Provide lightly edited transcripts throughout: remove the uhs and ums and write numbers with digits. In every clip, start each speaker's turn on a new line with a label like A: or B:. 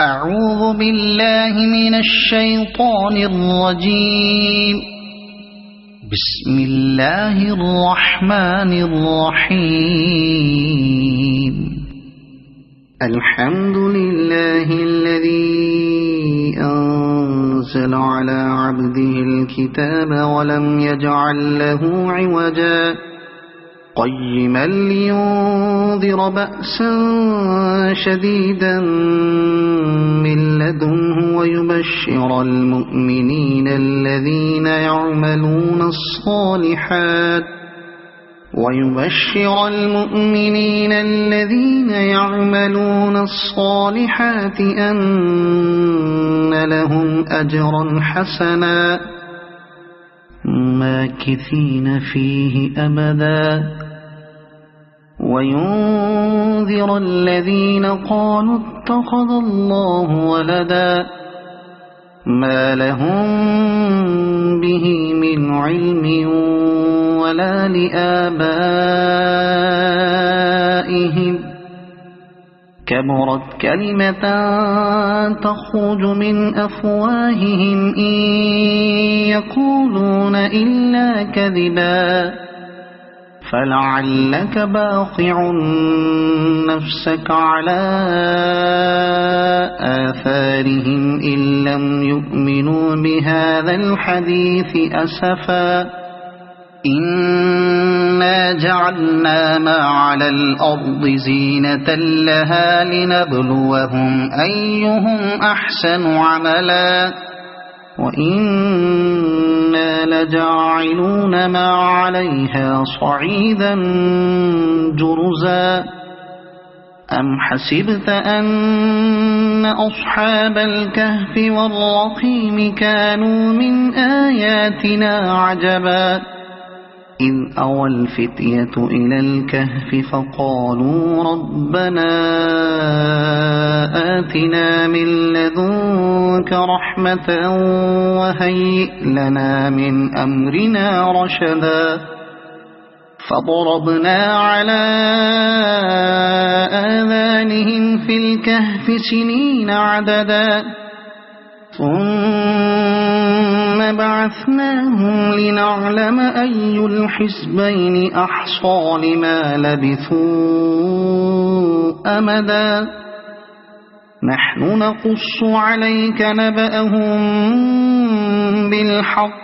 A: أعوذ بالله من الشيطان الرجيم. بسم الله الرحمن الرحيم. الحمد لله الذي أنزل على عبده الكتاب ولم يجعل له عوجا قيما لينذر بأسا شديدا من لدنه ويبشر المؤمنين الذين يعملون الصالحات أن لهم أجرا حسنا ماكثين فيه أبدا وينذر الذين قالوا اتخذ الله ولدا ما لهم به من علم ولا لآبائهم كبرت كلمة تخرج من أفواههم إن يقولون إلا كذبا فلعلك باخع نفسك على آثارهم إن لم يؤمنوا بهذا الحديث أسفا إنا جعلنا ما على الأرض زينة لها لنبلوهم أيهم أحسن عملا وإنا لجاعلون ما عليها صعيدا جرزا أم حسبت أن أصحاب الكهف والرقيم كانوا من آياتنا عجبا إذ أوى الفتية إلى الكهف فقالوا ربنا آتنا من لدنك رحمة وهيئ لنا من أمرنا رشدا فضربنا على آذانهم في الكهف سنين عددا ثم بعثناهم لنعلم أي الحزبين أحصى لما لبثوا أمدا نحن نقص عليك نبأهم بالحق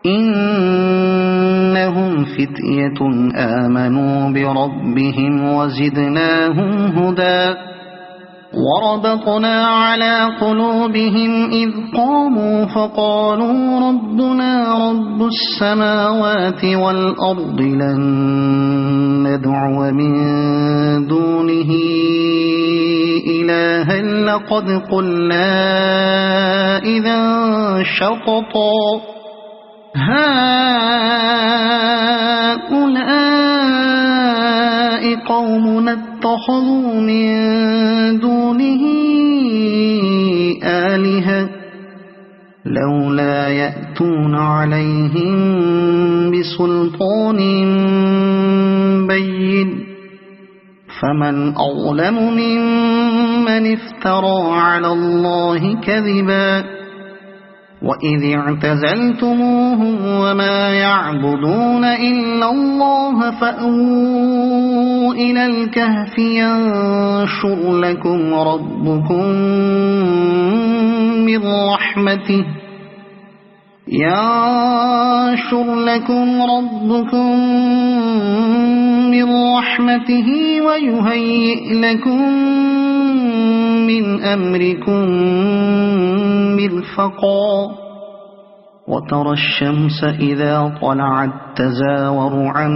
A: إنهم فتية آمنوا بربهم وزدناهم هدى وربطنا على قلوبهم إذ قاموا فقالوا ربنا رب السماوات والأرض لن ندعو من دونه إلها لقد قلنا إذا شططا هؤلاء قومنا اتخذوا من دونه آلهة لولا يأتون عليهم بسلطان بين فمن أظلم ممن افترى على الله كذبا وإذ اعتزلتموهم وما يعبدون إلا الله فأووا إلى الكهف ينشر لكم ربكم من رحمته ويهيئ لكم من أمركم مرفقا وترى الشمس إذا طلعت تزاور عن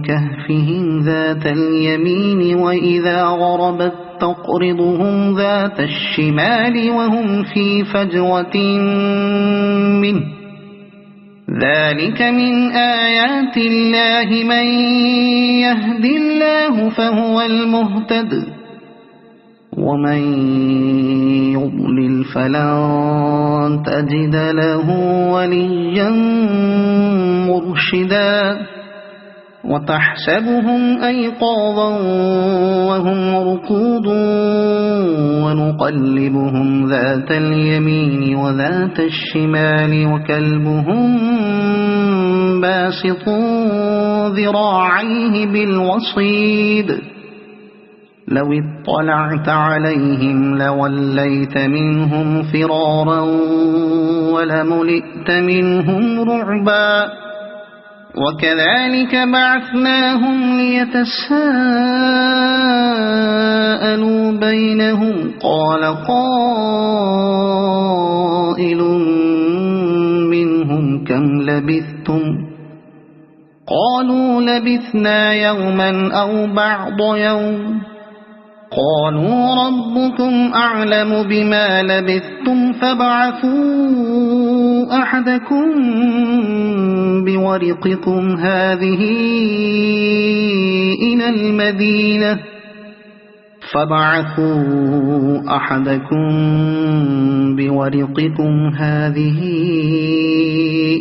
A: كهفهم ذات اليمين وإذا غربت تقرضهم ذات الشمال وهم في فجوة منه ذلك من آيات الله من يهد الله فهو المهتد ومن يضلل فلن تجد له وليا مرشدا وتحسبهم أيقاظا وهم رقود ونقلبهم ذات اليمين وذات الشمال وكلبهم باسط ذراعيه بالوصيد لو اطلعت عليهم لوليت منهم فرارا ولملئت منهم رعبا وكذلك بعثناهم ليتساءلوا بينهم قال قائل منهم كم لبثتم قالوا لبثنا يوما أو بعض يوم قالوا ربكم أعلم بما لبثتم فابعثوا أحدكم بورقكم هذه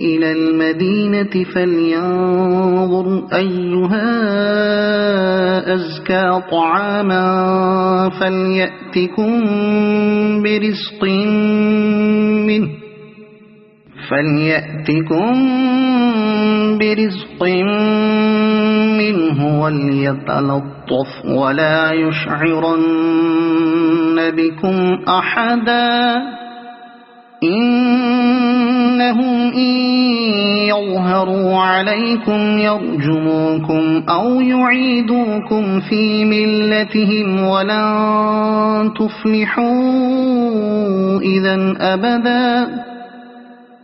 A: إلى المدينة فلينظر أيها أزكى طعاما فليأتكم برزق منه وليتلطف ولا يشعرن بكم أحدا إنهم إن يظهروا عليكم يرجموكم أو يعيدوكم في ملتهم ولن تفلحوا إذا أبدا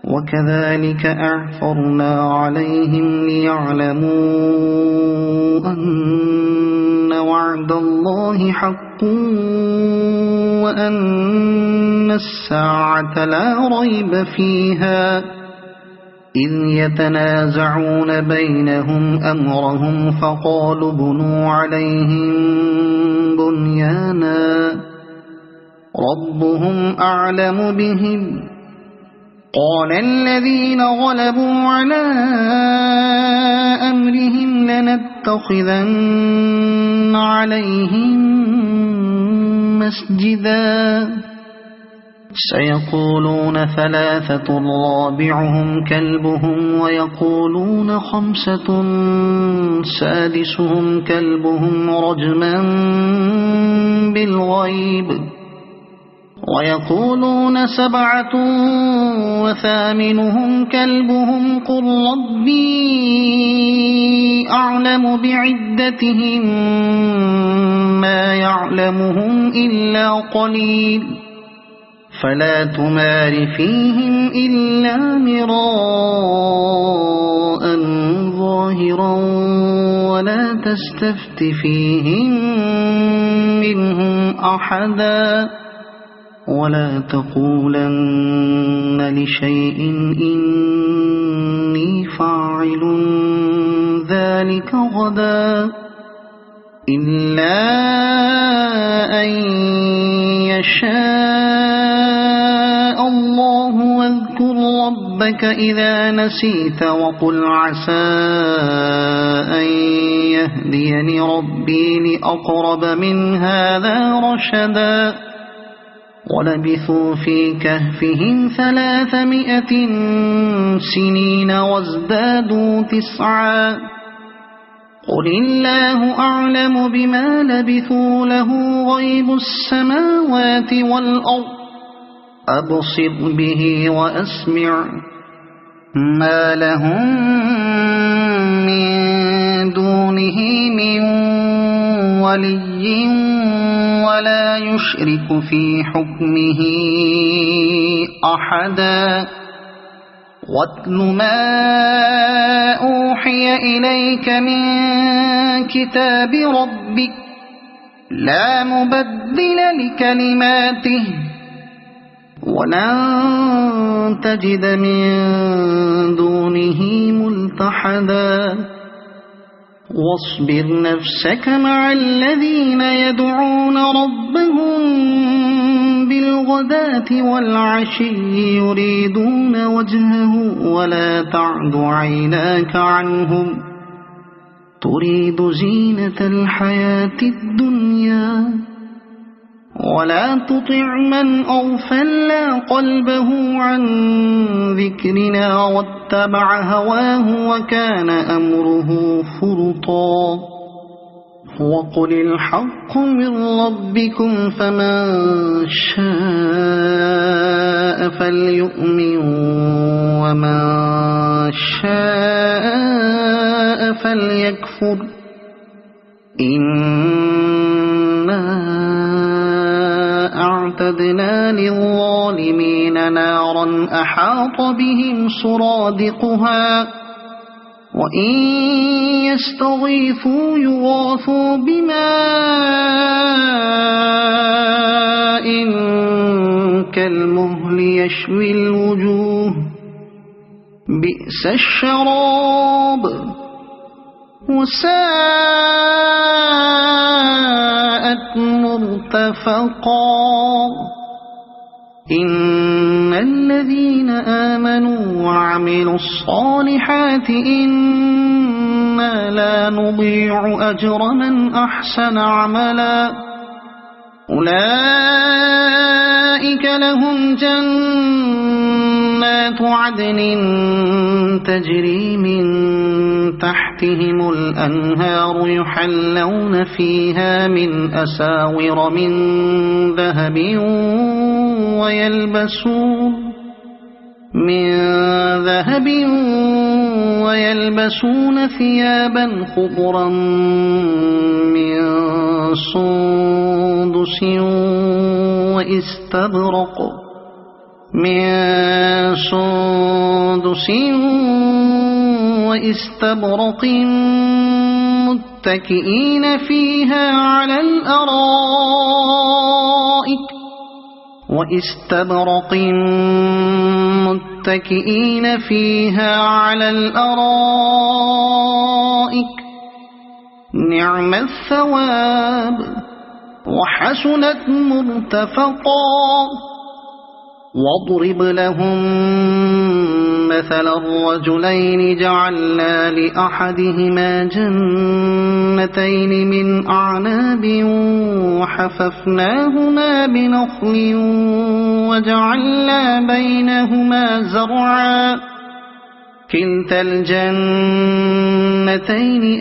A: وكذلك أعثرنا عليهم ليعلموا أن وعد الله حق وأن الساعة لا ريب فيها إذ يتنازعون بينهم أمرهم فقالوا بنوا عليهم بنيانا ربهم أعلم بهم قال الذين غلبوا على أمرهم لنتخذن عليهم مسجدا سيقولون 3 رابعهم كلبهم ويقولون 5 سادسهم كلبهم رجما بالغيب ويقولون 7 وثامنهم كلبهم قل ربي أعلم بعدتهم ما يعلمهم إلا قليل فلا تمار فيهم إلا مراء ظاهرا ولا تستفت فيهم منهم أحدا ولا تقولن لشيء إني فاعل ذلك غدا إلا أن يشاء الله واذكر ربك إذا نسيت وقل عسى أن يهديني ربي لأقرب من هذا رشدا ولبثوا في كهفهم 300 سنين وازدادوا 9 قل الله أعلم بما لبثوا له غيب السماوات والأرض أبصر به وأسمع ما لهم من دونه من ولي ولا يشرك في حكمه أحدا واتل ما أوحي إليك من كتاب ربك لا مبدل لكلماته ولن تجد من دونه ملتحدا واصبر نفسك مع الذين يدعون ربهم بالغداة والعشي يريدون وجهه ولا تعد عيناك عنهم تريد زينة الحياة الدنيا ولا تطع من أغفلنا قلبه عن ذكرنا واتبع هواه وكان أمره فرطا وقل الحق من ربكم فمن شاء فليؤمن ومن شاء فليكفر إنا أعتدنا للظالمين نارا أحاط بهم سرادقها وإن يستغيثوا يغاثوا بماء كالمهل يشوي الوجوه بئس الشراب وساءت مرتفقا إن الذين آمنوا وعملوا الصالحات إنا لا نضيع أجر من أحسن عملا أولئك لهم جنات عدن تجري من تحتهم الأنهار يحلون فيها من أساور من ذهب ويلبسون ثيابا خضرا من سندس وإستبرق متكئين فيها على الأرائك نعم الثواب وحسنت مرتفقا واضرب لهم مثل الرجلين جعلنا لأحدهما جنتين من أعناب وحففناهما بنخل وجعلنا بينهما زرعا كلتا الجنتين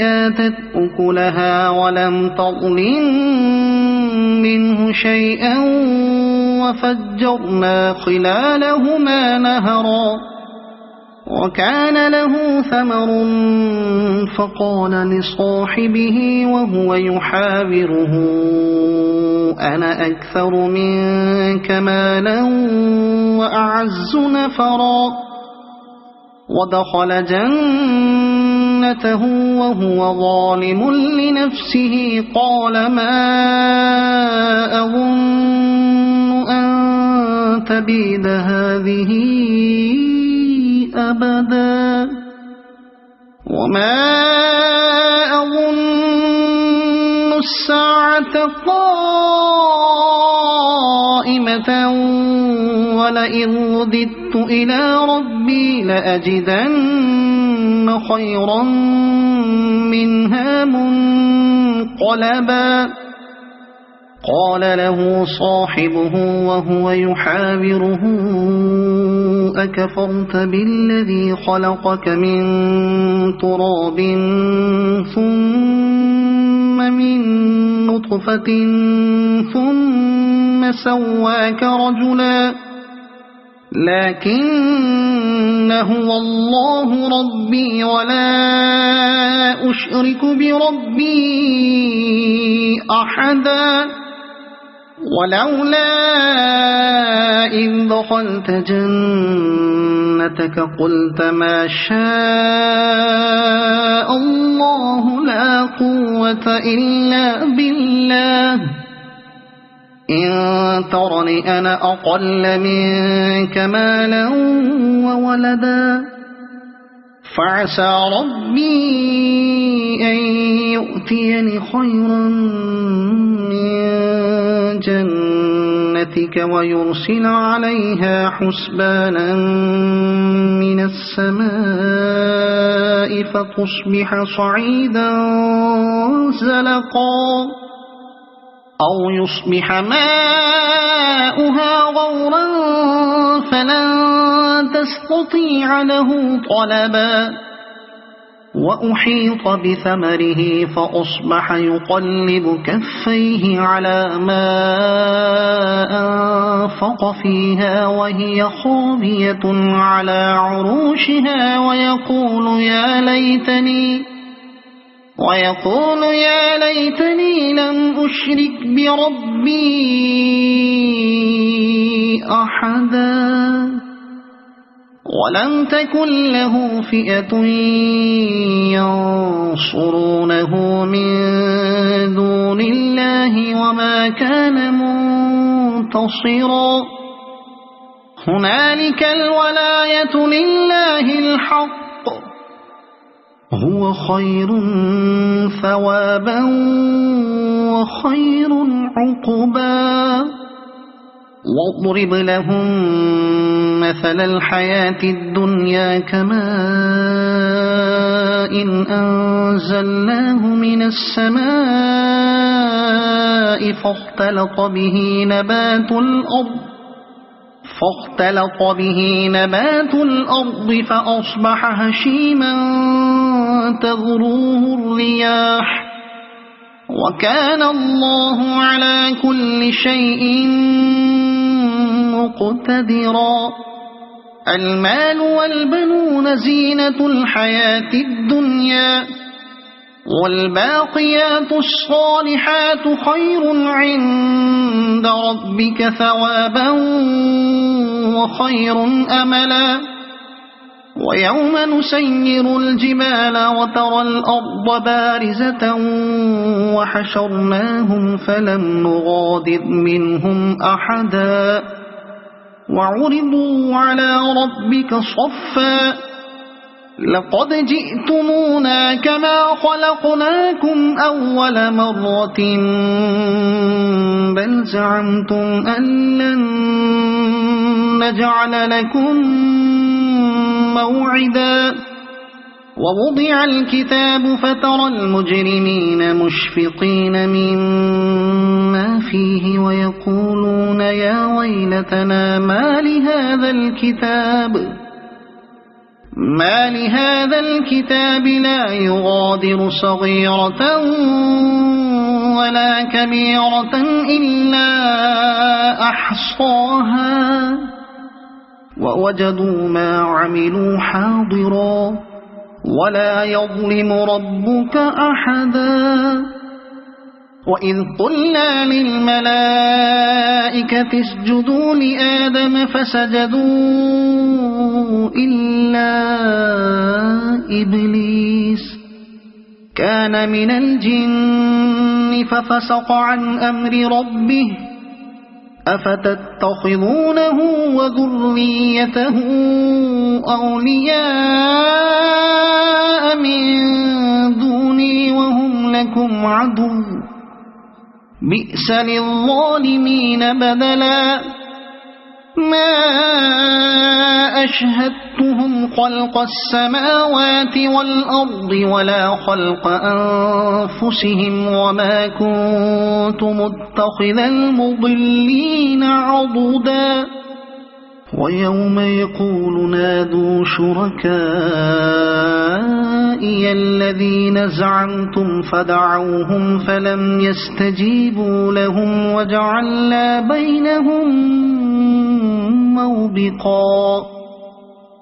A: آتت أكلها ولم تظلم منه شيئا وفجرنا خلالهما نهرا وكان له ثمر فقال لصاحبه وهو يحاوره أنا أكثر منك مالا وأعز نفرا ودخل جنته وهو ظالم لنفسه قال ما أظن أن تبيد هذه أبدا وما أظن الساعة قائمة ولئن رددت إلى ربي لأجدن خيرا منها منقلبا قال له صاحبه وهو يحاوره أكفرت بالذي خلقك من تراب ثم من نطفة ثم سواك رجلا لكن هو الله ربي ولا أشرك بربي أحدا ولولا إذ دخلت جنتك قلت ما شاء الله لا قوة إلا بالله إن ترني أنا أقل منك مالا وولدا فعسى ربي أن يؤتيني خيرا من جنتك ويرسل عليها حسبانا من السماء فتصبح صعيدا زلقا أو يصبح ماؤها غورا فلن تستطيع له طلبا وأحيط بثمره فأصبح يقلب كفيه على ما أنفق فيها وهي خاوية على عروشها ويقول يا ليتني لم أشرك بربي أحدا ولم تكن له فئة ينصرونه من دون الله وما كان منتصرا هنالك الولاية لله الحق هو خير ثوابا وخير عقبا واضرب لهم مثل الحياة الدنيا كماء إن أنزلناه من السماء فاختلط به نبات الأرض فأصبح هشيما تذروه الرياح وكان الله على كل شيء مقتدرا المال والبنون زينة الحياة الدنيا والباقيات الصالحات خير عند ربك ثوابا وخير أملا ويوم نسير الجبال وترى الأرض بارزة وحشرناهم فلم نغادر منهم أحدا وعرضوا على ربك صفا لقد جئتمونا كما خلقناكم أول مرة بل زعمتم أن لن نجعل لكم موعدا ووضع الكتاب فترى المجرمين مشفقين مما فيه ويقولون يا ويلتنا ما لهذا الكتاب لا يغادر صغيرة ولا كبيرة إلا أحصاها ووجدوا ما عملوا حاضرا ولا يظلم ربك أحدا وإذ قلنا للملائكة اسجدوا لآدم فسجدوا إلا إبليس كان من الجن ففسق عن أمر ربه أفتتخذونه وذريته أولياء من دوني وهم لكم عدو بئس للظالمين بدلا ما أشهدتهم خلق السماوات والأرض ولا خلق أنفسهم وما كنت متخذ المضلين عضدا ويوم يقول نادوا شركائي الذين زعمتم فدعوهم فلم يستجيبوا لهم وجعلنا بينهم موبقا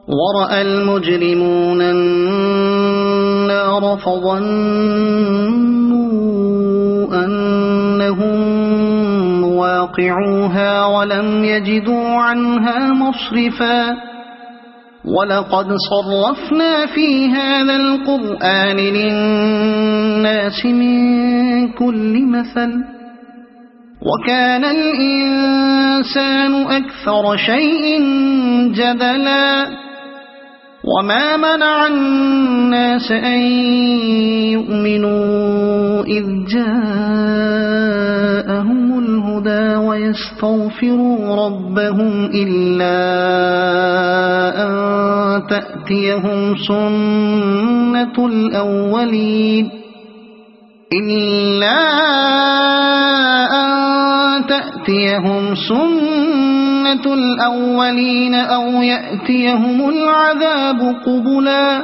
A: ورأى المجرمون النار فظنوا أنهم واقعوها ولم يجدوا عنها مصرفا ولقد صرفنا في هذا القرآن للناس من كل مثل وكان الإنسان أكثر شيء جدلا وما منع الناس أن يؤمنوا إذ جاءهم الهدى ويستغفروا ربهم إلا أن تأتيهم سنة الأولين إلا أن تأتيهم سنة الأولين أو يأتيهم العذاب قبلا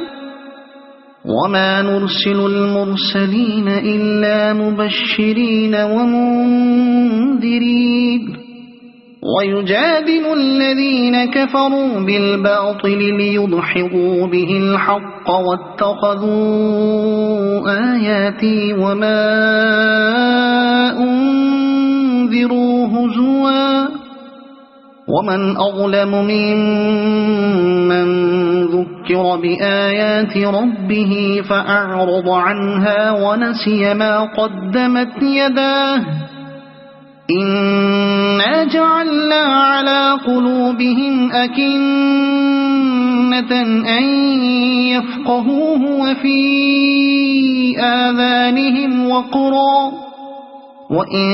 A: وما نرسل المرسلين إلا مبشرين ومنذرين ويجادل الذين كفروا بالباطل ليدحضوا به الحق واتخذوا آياتي وما أنذروا هزوا ومن أظلم ممن ذكر بآيات ربه فأعرض عنها ونسي ما قدمت يداه إنا جعلنا على قلوبهم أكنة أن يفقهوه وفي آذانهم وقرا وإن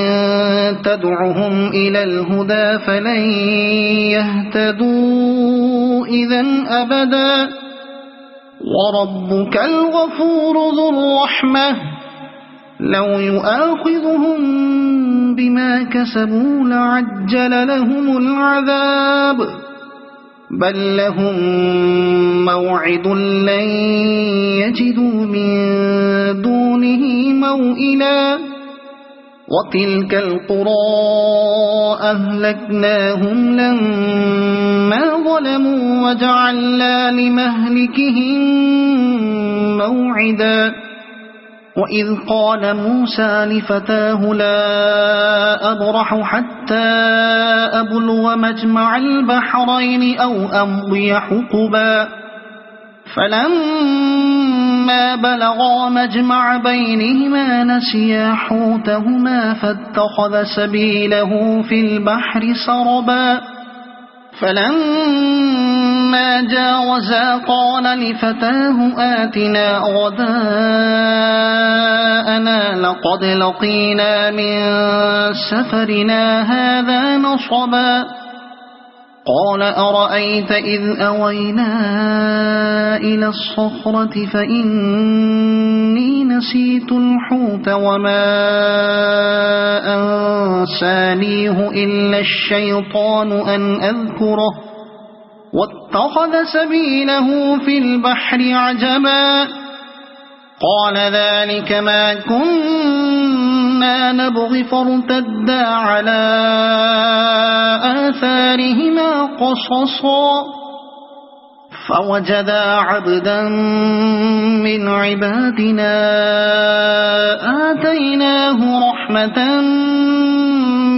A: تدعهم إلى الهدى فلن يهتدوا إذا أبدا وربك الغفور ذو الرحمة لو يؤاخذهم بما كسبوا لعجل لهم العذاب بل لهم موعد لن يجدوا من دونه موئلا وتلك القرى أهلكناهم لما ظلموا وجعلنا لمهلكهم موعدا وإذ قال موسى لفتاه لا أبرح حتى أبلغ مجمع البحرين أو أمضي حقبا فلما بلغا مجمع بينهما نسيا حوتهما فاتخذ سبيله في البحر سربا فلما جاوزا قال لفتاه آتنا غداءنا لقد لقينا من سفرنا هذا نصبا قال أرأيت إذ أوينا إلى الصخرة فإني نسيت الحوت وما أنسانيه إلا الشيطان أن أذكره واتخذ سبيله في البحر عجبا قال ذلك ما كنا نبغي فارتدا على آثارهما قصصا فوجدا عبدا من عبادنا آتيناه رحمة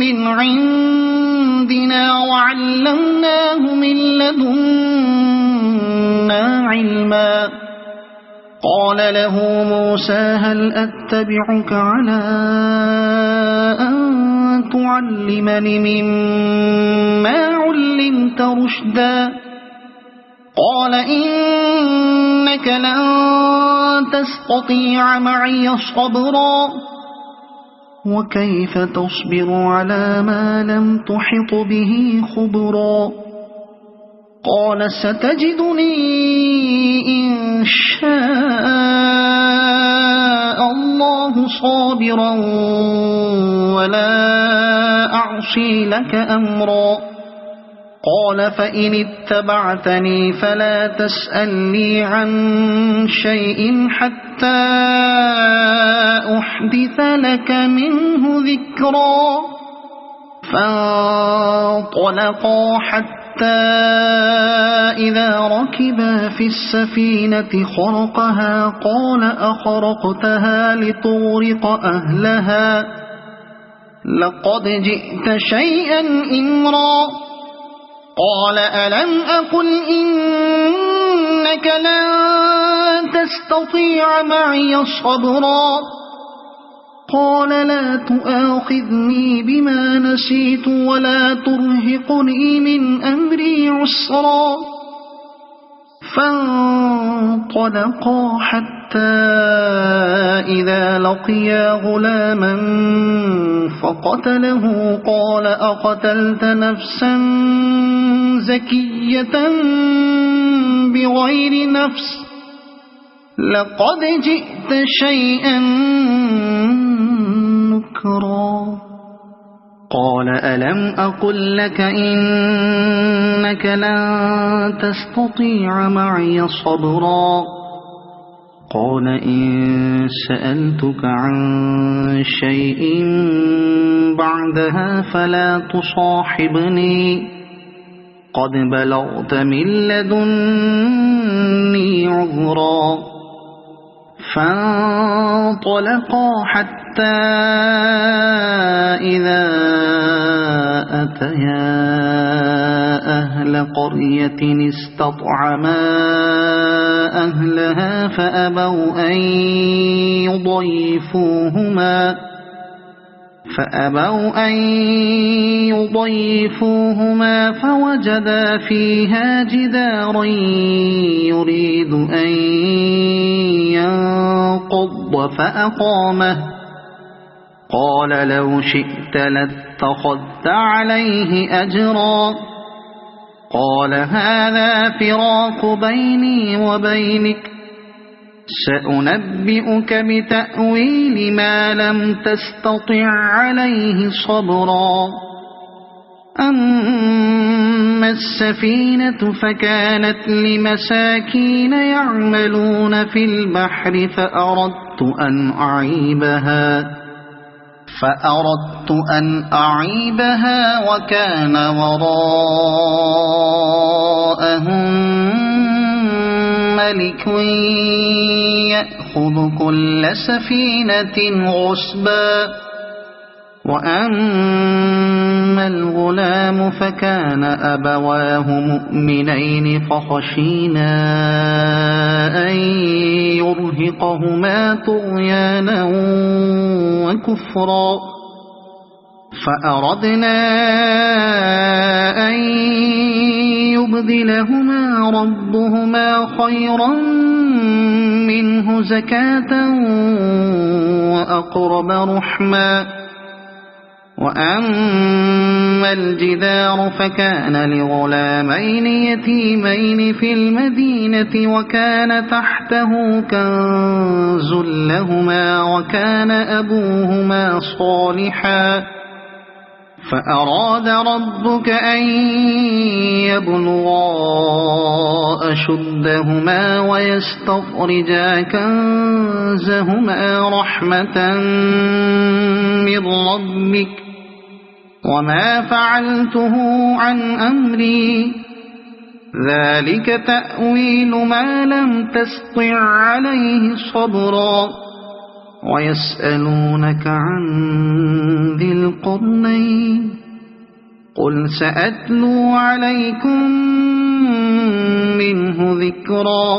A: من عندنا وعلمناه من لدنا علما قال له موسى هل أتبعك على أن تعلمني مما علمت رشدا قال إنك لن تستطيع معي صبرا وكيف تصبر على ما لم تحط به خبرا قال ستجدني إن شاء الله صابرا ولا أعصي لك أمرا قال فإن اتبعتني فلا تسألني عن شيء حتى أحدث لك منه ذكرا فانطلقا حتى إذا ركبا في السفينة خرقها قال أخرقتها لتغرق أهلها لقد جئت شيئا إمرا قال ألم أقل إنك لن تستطيع معي صبرا قال لا تؤاخذني بما نسيت ولا ترهقني من أمري عسرا فانطلقا حتى إذا لقيا غلاما فقتله قال أقتلت نفسا زكية بغير نفس لقد جئت شيئا نكرا قال ألم أقل لك إنك لن تستطيع معي صبرا قال إن سألتك عن شيء بعدها فلا تصاحبني قد بلغت من لدني عذرا فانطلقا حتى إذا أتيا أهل قرية استطعما أهلها فأبوا أن يضيفوهما فوجدا فيها جدارا يريد أن ينقض فأقامه قال لو شئت لاتخذت عليه أجرا قال هذا فراق بيني وبينك سأنبئك بتأويل ما لم تستطع عليه صبرا أما السفينة فكانت لمساكين يعملون في البحر فأردت أن أعيبها وكان وراءهم ملك يأخذ كل سفينة غصبا وأما الغلام فكان أبواه مؤمنين فخشينا أن يرهقهما طغيانا وكفرا فأردنا أن يبدلهما ربهما خيرا منه زكاة وأقرب رحما وأما الجدار فكان لغلامين يتيمين في المدينة وكان تحته كنز لهما وكان أبوهما صالحا فأراد ربك أن يبلغا أشدهما ويستخرجا كنزهما رحمة من ربك وما فعلته عن أمري ذلك تأويل ما لم تستطع عليه صبرا ويسألونك عن ذي القرنين قل سأتلو عليكم منه ذكرا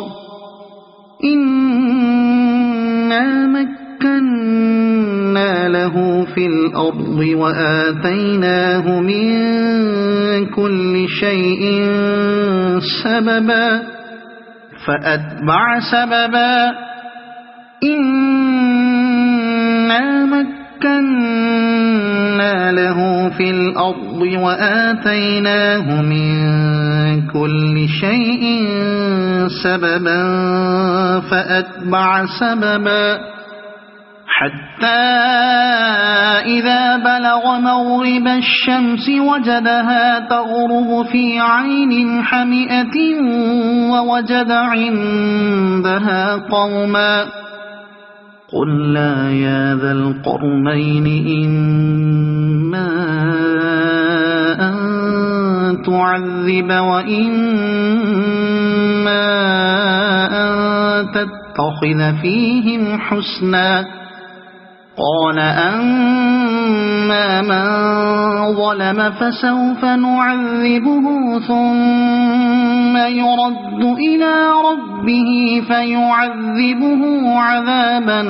A: إنا مكنا له في الأرض وآتيناه من كل شيء سببا فأتبع سببا إنا مكنا له في الأرض وآتيناه من كل شيء سببا فأتبع سببا حتى إذا بلغ مغرب الشمس وجدها تغرب في عين حمئة ووجد عندها قوما قلنا يا ذا القرنين إما أن تعذب وإما أن تتخذ فيهم حسنا قال أما من ظلم فسوف نعذبه ثم يرد إلى ربه فيعذبه عذابا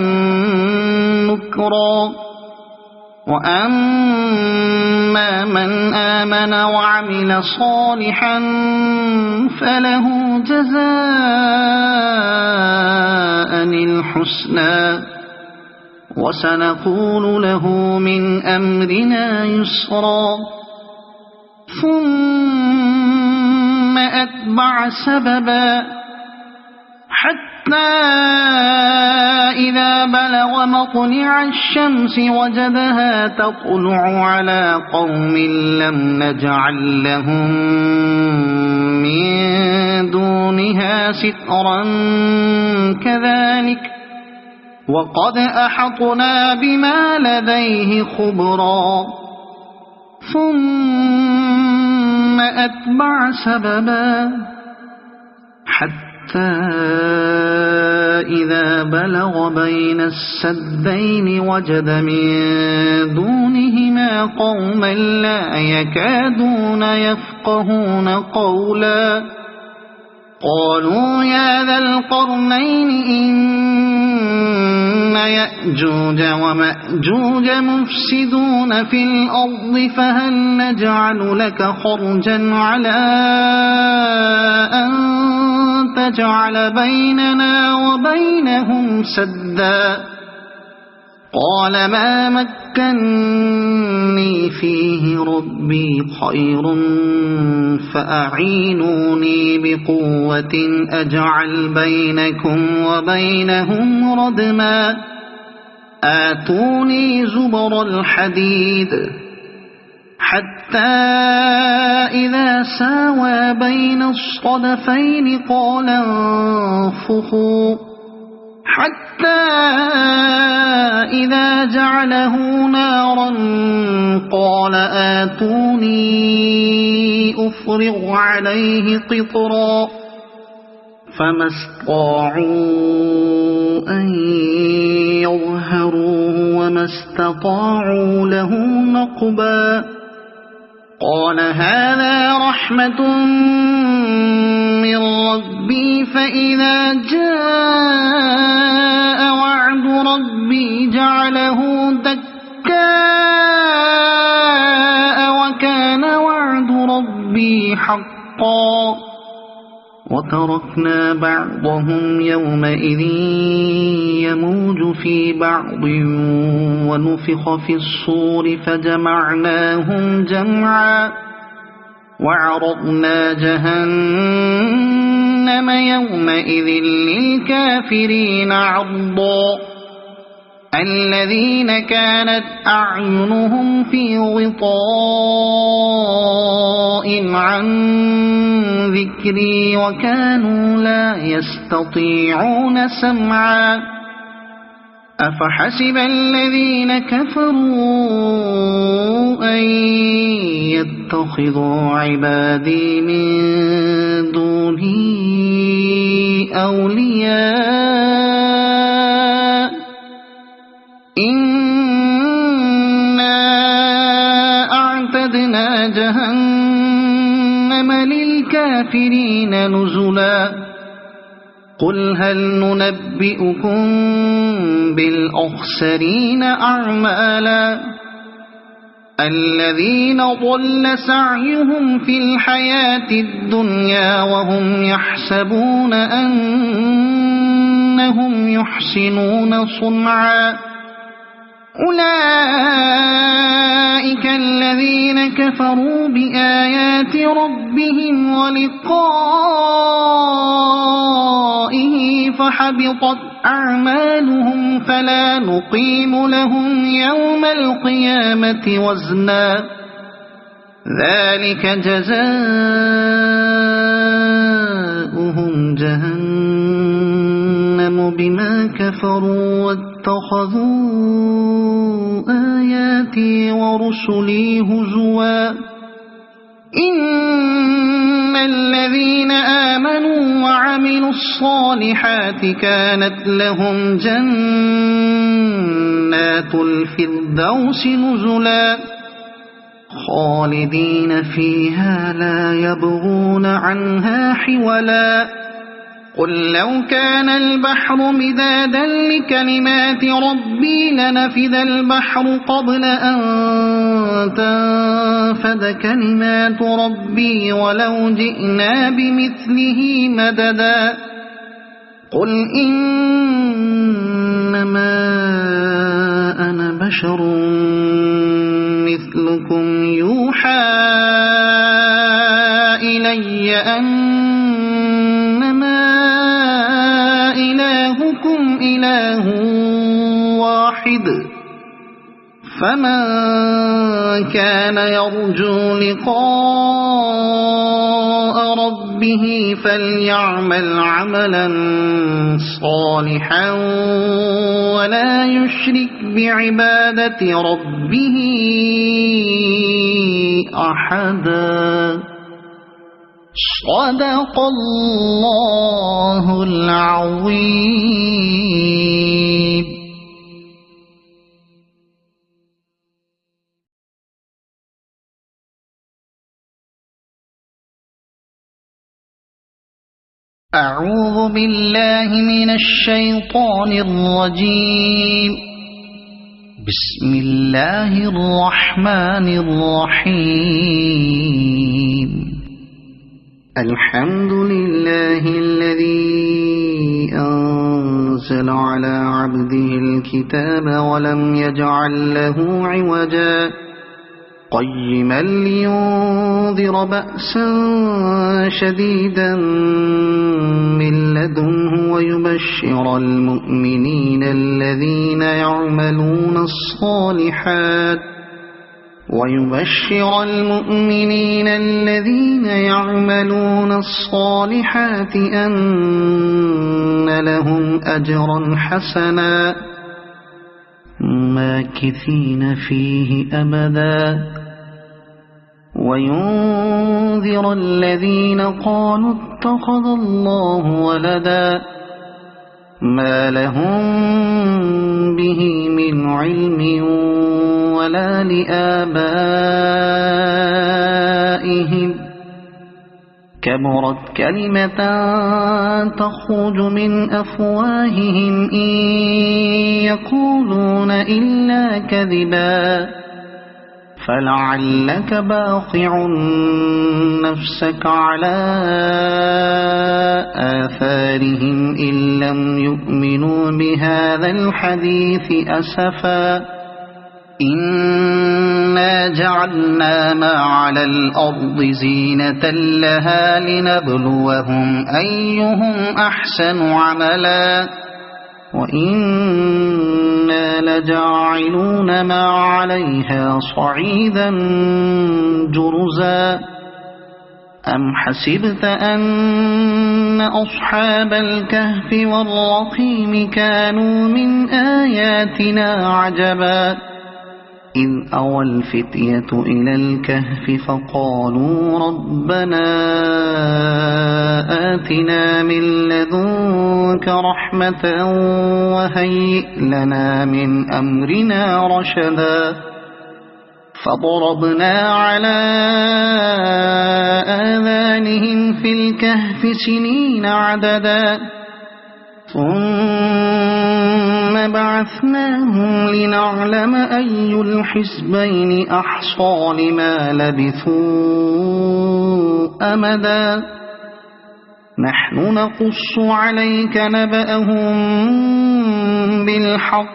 A: نكرا وأما من آمن وعمل صالحا فله جزاء الحسنى وسنقول له من أمرنا يسرا ثم أتبع سببا حتى إذا بلغ مطلع الشمس وجدها تطلع على قوم لم نجعل لهم من دونها سترا كذلك وقد أحطنا بما لديه خبرا ثم أتبع سببا حتى إذا بلغ بين السدين وجد من دونهما قوما لا يكادون يفقهون قولا قالوا يا ذا القرنين إن يأجوج ومأجوج مفسدون في الأرض فهل نجعل لك خرجا على أن تجعل بيننا وبينهم سدا قال ما مكني فيه ربي خير فأعينوني بقوة أجعل بينكم وبينهم ردما آتوني زبر الحديد حتى إذا ساوى بين الصدفين قال انفخوا حتى إذا جعله نارا قال آتوني أفرغ عليه قطرا فما استطاعوا أن يظهروه وما استطاعوا له نقبا قال هذا رحمة من ربي فإذا جاء وعد ربي جعله دكاء وكان وعد ربي حقا وتركنا بعضهم يومئذ يموج في بعض ونفخ في الصور فجمعناهم جمعا وعرضنا جهنم يومئذ للكافرين عرضا الذين كانت أعينهم في غطاء عن ذكري وكانوا لا يستطيعون سمعا أفحسب الذين كفروا أن يتخذوا عبادي من دوني أولياء إنا أعتدنا جهنم للكافرين نزلا قل هل ننبئكم بالأخسرين أعمالا الذين ضل سعيهم في الحياة الدنيا وهم يحسبون أنهم يحسنون صنعا أولئك الذين كفروا بآيات ربهم ولقائه فحبطت أعمالهم فلا نقيم لهم يوم القيامة وزنا ذلك جزاؤهم جهنم بما كفروا واتخذوا آياتي ورسلي هزوا إن الذين آمنوا وعملوا الصالحات كانت لهم جنات الفردوس نزلا خالدين فيها لا يبغون عنها حولا قل لو كان البحر مدادا لكلمات ربي لنفد البحر قبل أن تنفد كلمات ربي ولو جئنا بمثله مددا قل إنما أنا بشر مثلكم يوحى إلي أنما إلهكم إله واحد فمن كان يرجو لقاء ربه فليعمل عملا صالحا ولا يشرك بعبادة ربه أحدا. صدق الله العظيم. أعوذ بالله من الشيطان الرجيم. بسم الله الرحمن الرحيم. الحمد لله الذي أنزل على عبده الكتاب ولم يجعل له عوجا قيما لينذر بأسا شديدا من لدنه ويبشر المؤمنين الذين يعملون الصالحات أن لهم أجرا حسنا ماكثين فيه أبدا وينذر الذين قالوا اتخذ الله ولدا ما لهم به من علم ولا لآبائهم كبرت كلمة تخرج من أفواههم إن يقولون إلا كذبا فلعلك باخع نفسك على آثارهم إن لم يؤمنوا بهذا الحديث أسفا إنا جعلنا ما على الأرض زينة لها لنبلوهم أيهم أحسن عملا وإنا لجاعلون ما عليها صعيدا جرزا أم حسبت أن أصحاب الكهف والرقيم كانوا من آياتنا عجبا إذ أوى الفتية إلى الكهف فقالوا ربنا آتنا من لدنك رحمة وهيئ لنا من أمرنا رشدا فضربنا على آذانهم في الكهف سنين عددا ثم بعثناهم لنعلم أي الحزبين أحصى لما لبثوا أمدا نحن نقص عليك نبأهم بالحق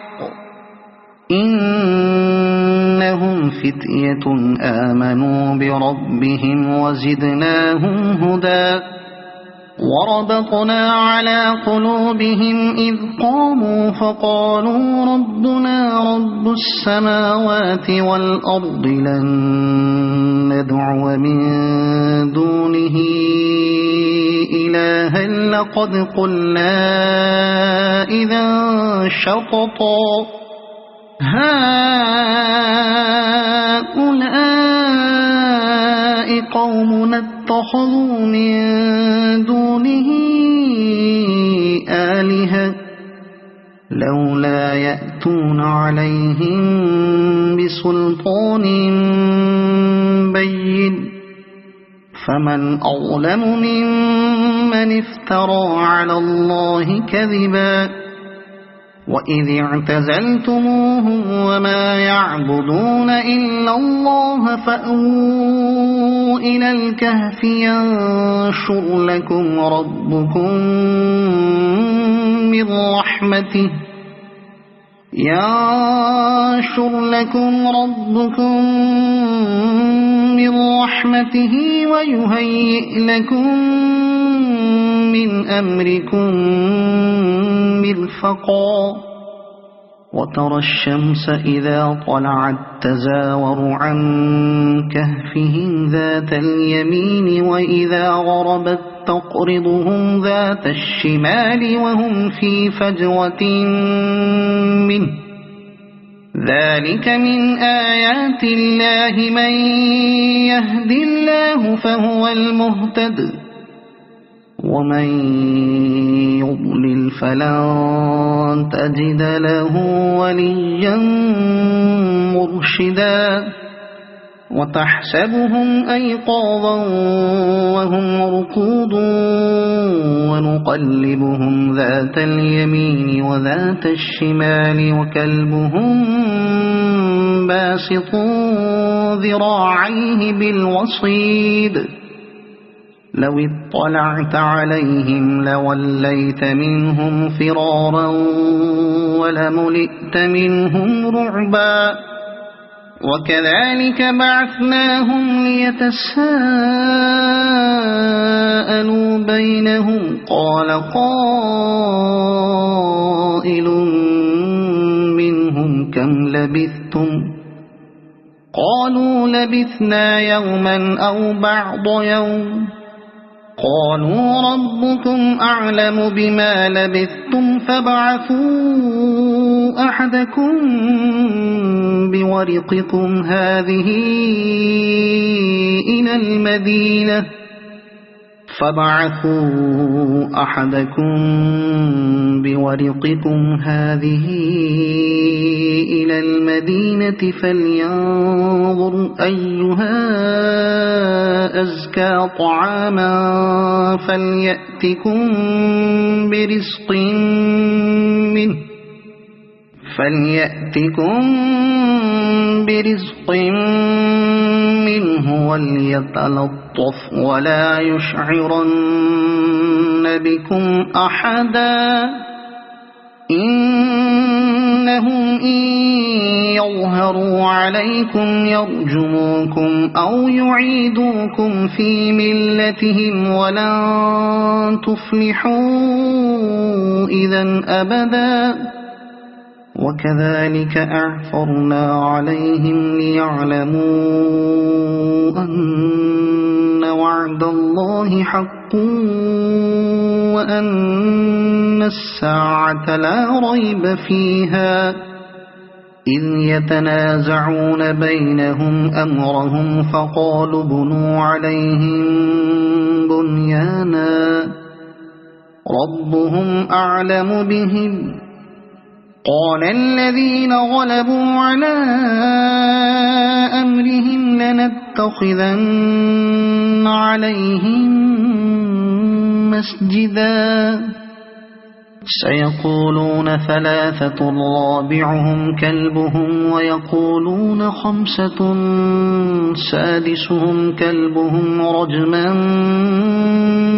A: إنهم فتية آمنوا بربهم وزدناهم هدى وربطنا على قلوبهم إذ قاموا فقالوا ربنا رب السماوات والأرض لن ندعو من دونه إلها لقد قلنا إذا شططا هؤلاء قومنا اتخذوا من دونه آلهة لولا يأتون عليهم بسلطان بين فمن أظلم ممن افترى على الله كذبا وإذ اعتزلتموهم وما يعبدون إلا الله فأووا إلى الكهف ينشر لكم ربكم من رحمته ويهيئ لكم من أمركم مرفقا وترى الشمس إذا طلعت تزاور عن كهفهم ذات اليمين وإذا غربت تقرضهم ذات الشمال وهم في فجوة منه ذلك من آيات الله من يهد الله فهو المهتد ومن يضلل فلن تجد له وليا مرشدا وتحسبهم أيقاظا وهم رقود ونقلبهم ذات اليمين وذات الشمال وكلبهم باسط ذراعيه بالوصيد لو اطلعت عليهم لوليت منهم فرارا ولملئت منهم رعبا وكذلك بعثناهم ليتساءلوا بينهم قال قائل منهم كم لبثتم قالوا لبثنا يوما أو بعض يوم قالوا ربكم أعلم بما لبثتم فابعثوا أحدكم بورقكم هذه إلى المدينة فلينظر أيها أزكى طعاما فليأتكم برزق منه وليتلطف ولا يشعرن بكم أحدا إنهم إن يظهروا عليكم يرجموكم أو يعيدوكم في ملتهم ولن تفلحوا إذا أبدا وكذلك أعثرنا عليهم ليعلموا أن وعد الله حق وأن الساعة لا ريب فيها إذ يتنازعون بينهم أمرهم فقالوا بنوا عليهم بنيانا ربهم أعلم بهم قال الذين غلبوا على أمرهم لنتخذن عليهم مسجدا سيقولون ثلاثة رابعهم كلبهم ويقولون خمسة سادسهم كلبهم رجما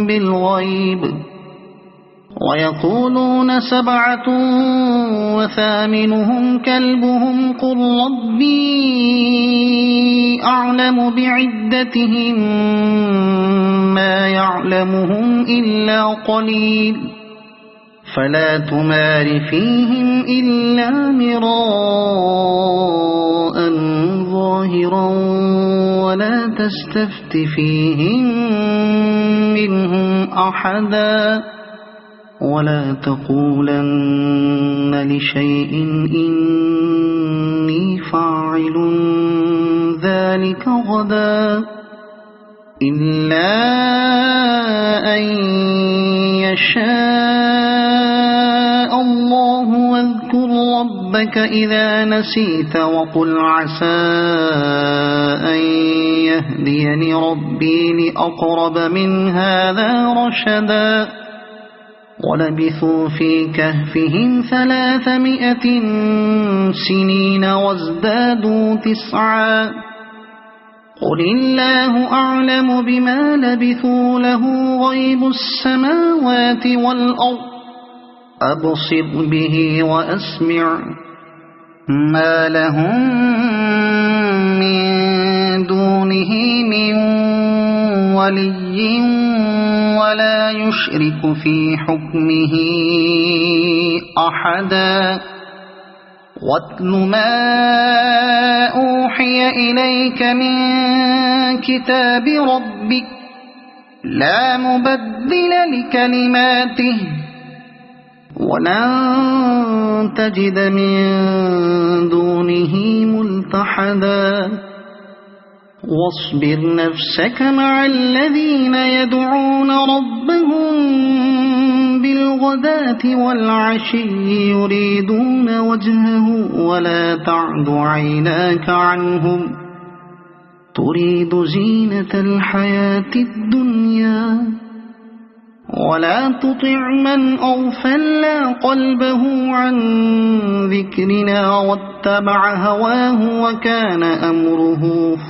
A: بالغيب ويقولون سبعة وثامنهم كلبهم قل ربي أعلم بعدتهم ما يعلمهم إلا قليل فلا تمار فيهم إلا مراء ظاهرا ولا تستفت فيهم منهم أحدا ولا تقولن لشيء إني فاعل ذلك غدا إلا أن يشاء الله واذكر ربك إذا نسيت وقل عسى أن يهديني ربي لأقرب من هذا رشدا ولبثوا في كهفهم 300 سنين وازدادوا 9 قل الله أعلم بما لبثوا له غيب السماوات والأرض أبصر به وأسمع ما لهم من دونه من ولي ولا يشرك في حكمه أحدا واتل ما أوحي إليك من كتاب ربك لا مبدل لكلماته ولن تجد من دونه ملتحدا واصبر نفسك مع الذين يدعون ربهم بالغداة والعشي يريدون وجهه ولا تعد عيناك عنهم تريد زينة الحياة الدنيا ولا تطع من أغفلنا قلبه عن ذكرنا واتبع هواه وكان أمره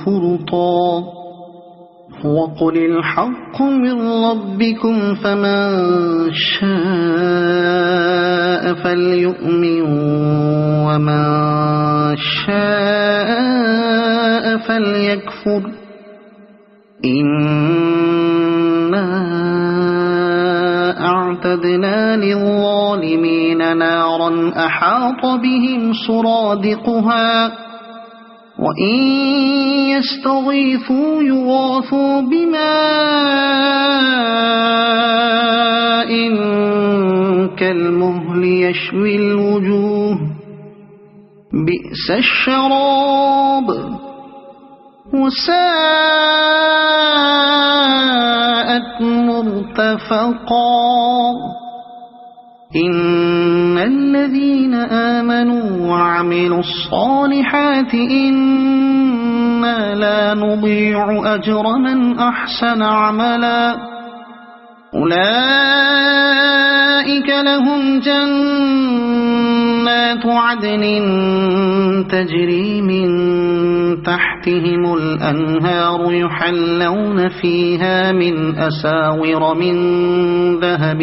A: فرطا وقل الحق من ربكم فمن شاء فليؤمن ومن شاء فليكفر إنا أعتدنا للظالمين نارا أحاط بهم سرادقها وإن يستغيثوا يغاثوا بماء كالمهل يشوي الوجوه بئس الشراب وساءت مرتفقا إن الذين آمنوا وعملوا الصالحات إنا لا نضيع أجر من أحسن عملا أولئك لهم جنات عدن تجري من تحتهم الأنهار يحلون فيها من أساور من ذهب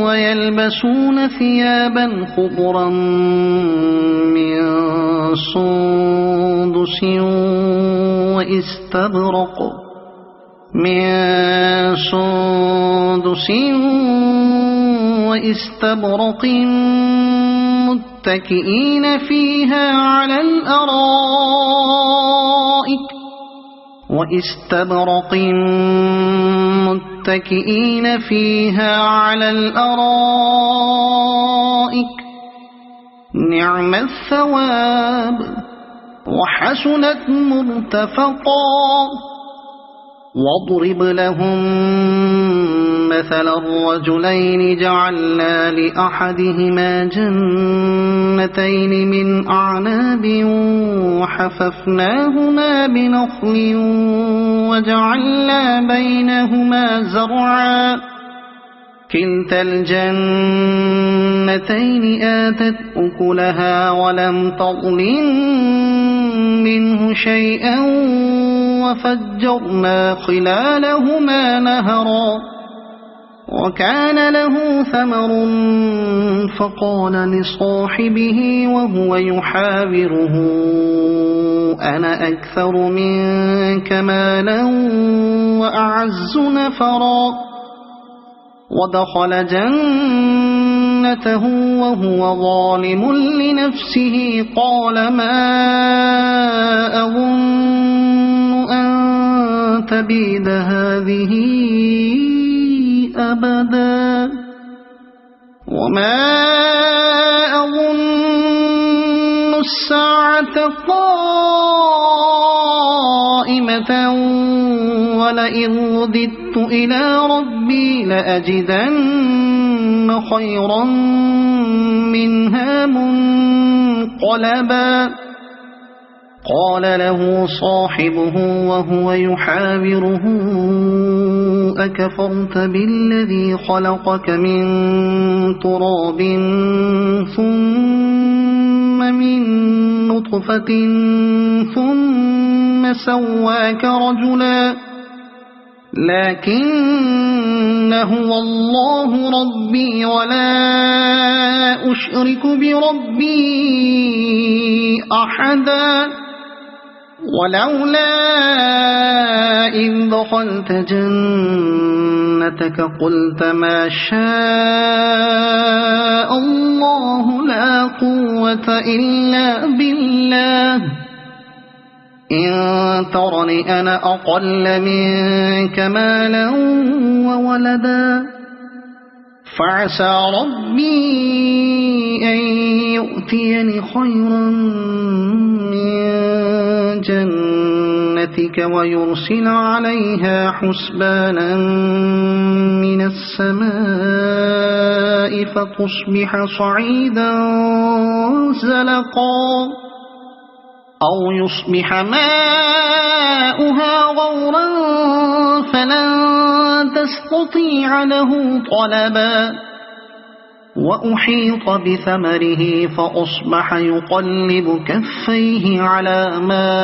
A: ويلبسون ثيابا خضرا من سندس واستبرق متكئين فيها على الأرائك نعم الثواب وحسنت مرتفقا واضرب لهم مثل الرجلين جعلنا لأحدهما جنتين من أعناب وحففناهما بنخل وجعلنا بينهما زرعا كلتا الجنتين آتت أكلها ولم تظلم منه شيئا وفجرنا خلالهما نهرا وكان له ثمر فقال لصاحبه وهو يحاوره أنا أكثر منك مالا وأعز نفرا ودخل جنته وهو ظالم لنفسه قال ما أظن أن تبيد هذه أبدا وما أظن الساعة قائمة ولئن رددت إلى ربي لأجدن خيرا منها منقلبا قال له صاحبه وهو يحاوره أكفرت بالذي خلقك من تراب ثم من نطفة ثم سواك رجلا لكن هو الله ربي ولا أشرك بربي أحدا ولولا إذ دخلت جنتك قلت ما شاء الله لا قوة إلا بالله إن ترني أنا أقل منك مالا وولدا فعسى ربي أن يؤتيني خيرا من جنتك ويرسل عليها حسبانا من السماء فتصبح صعيدا زلقا أو يصبح ماؤها غورا فلن تستطيع له طلبا وأحيط بثمره فأصبح يقلب كفيه على ما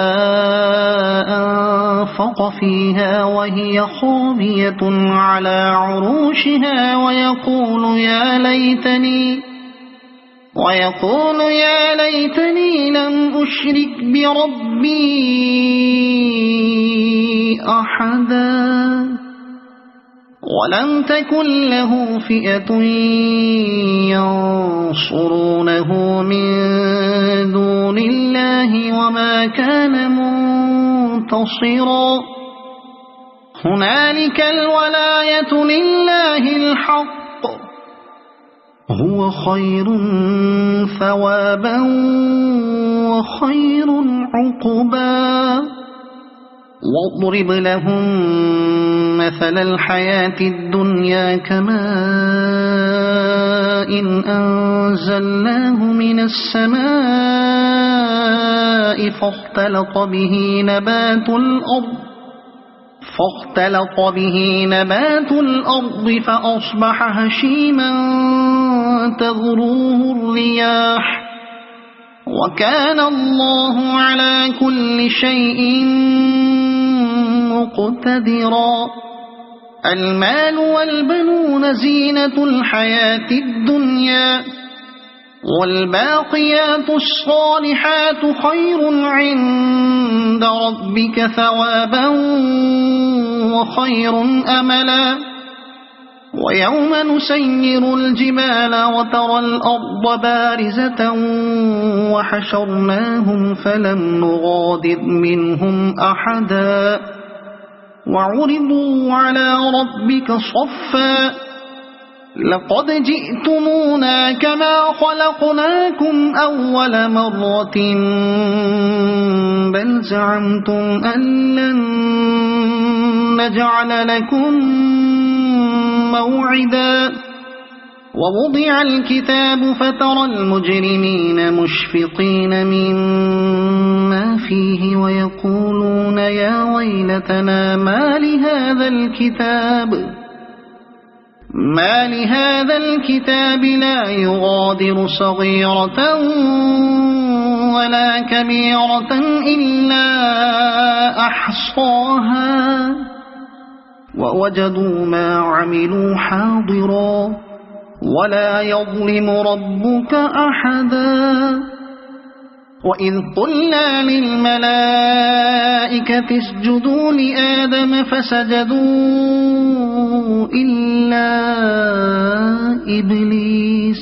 A: أنفق فيها وهي خاوية على عروشها ويقول يا ليتني لم أشرك بربي أحدا ولم تكن له فئة ينصرونه من دون الله وما كان منتصرا هنالك الولاية لله الحق هو خير ثوابا وخير عقبا واضرب لهم مثل الحياة الدنيا كماء أنزلناه من السماء فاختلط به نبات الأرض فأصبح هشيما تذروه الرياح وكان الله على كل شيء مقتدرا المال والبنون زينة الحياة الدنيا والباقيات الصالحات خير عند ربك ثوابا وخير أملا ويوم نسير الجبال وترى الأرض بارزة وحشرناهم فلم نغادر منهم أحدا وعرضوا على ربك صفا لقد جئتمونا كما خلقناكم أول مرة بل زعمتم أن لن نجعل لكم موعدا ووضع الكتاب فترى المجرمين مشفقين مما فيه ويقولون يا ويلتنا ما لهذا الكتاب لا يغادر صغيرة ولا كبيرة إلا أحصاها ووجدوا ما عملوا حاضرا ولا يظلم ربك أحدا وإذ قلنا للملائكة اسجدوا لآدم فسجدوا إلا إبليس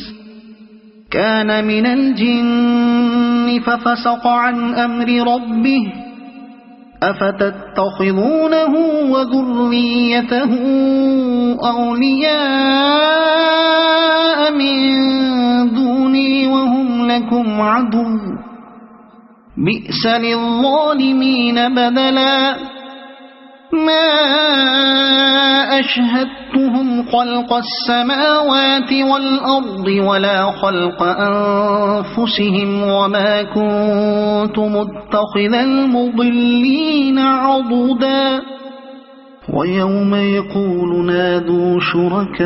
A: كان من الجن ففسق عن أمر ربه أفتتخذونه وذريته أولياء من دوني وهم لكم عدو بئس للظالمين بدلا ما أشهدتهم خلق السماوات والأرض ولا خلق أنفسهم وما كنت متخذ المضلين عضدا ويوم يقول نادوا شركائي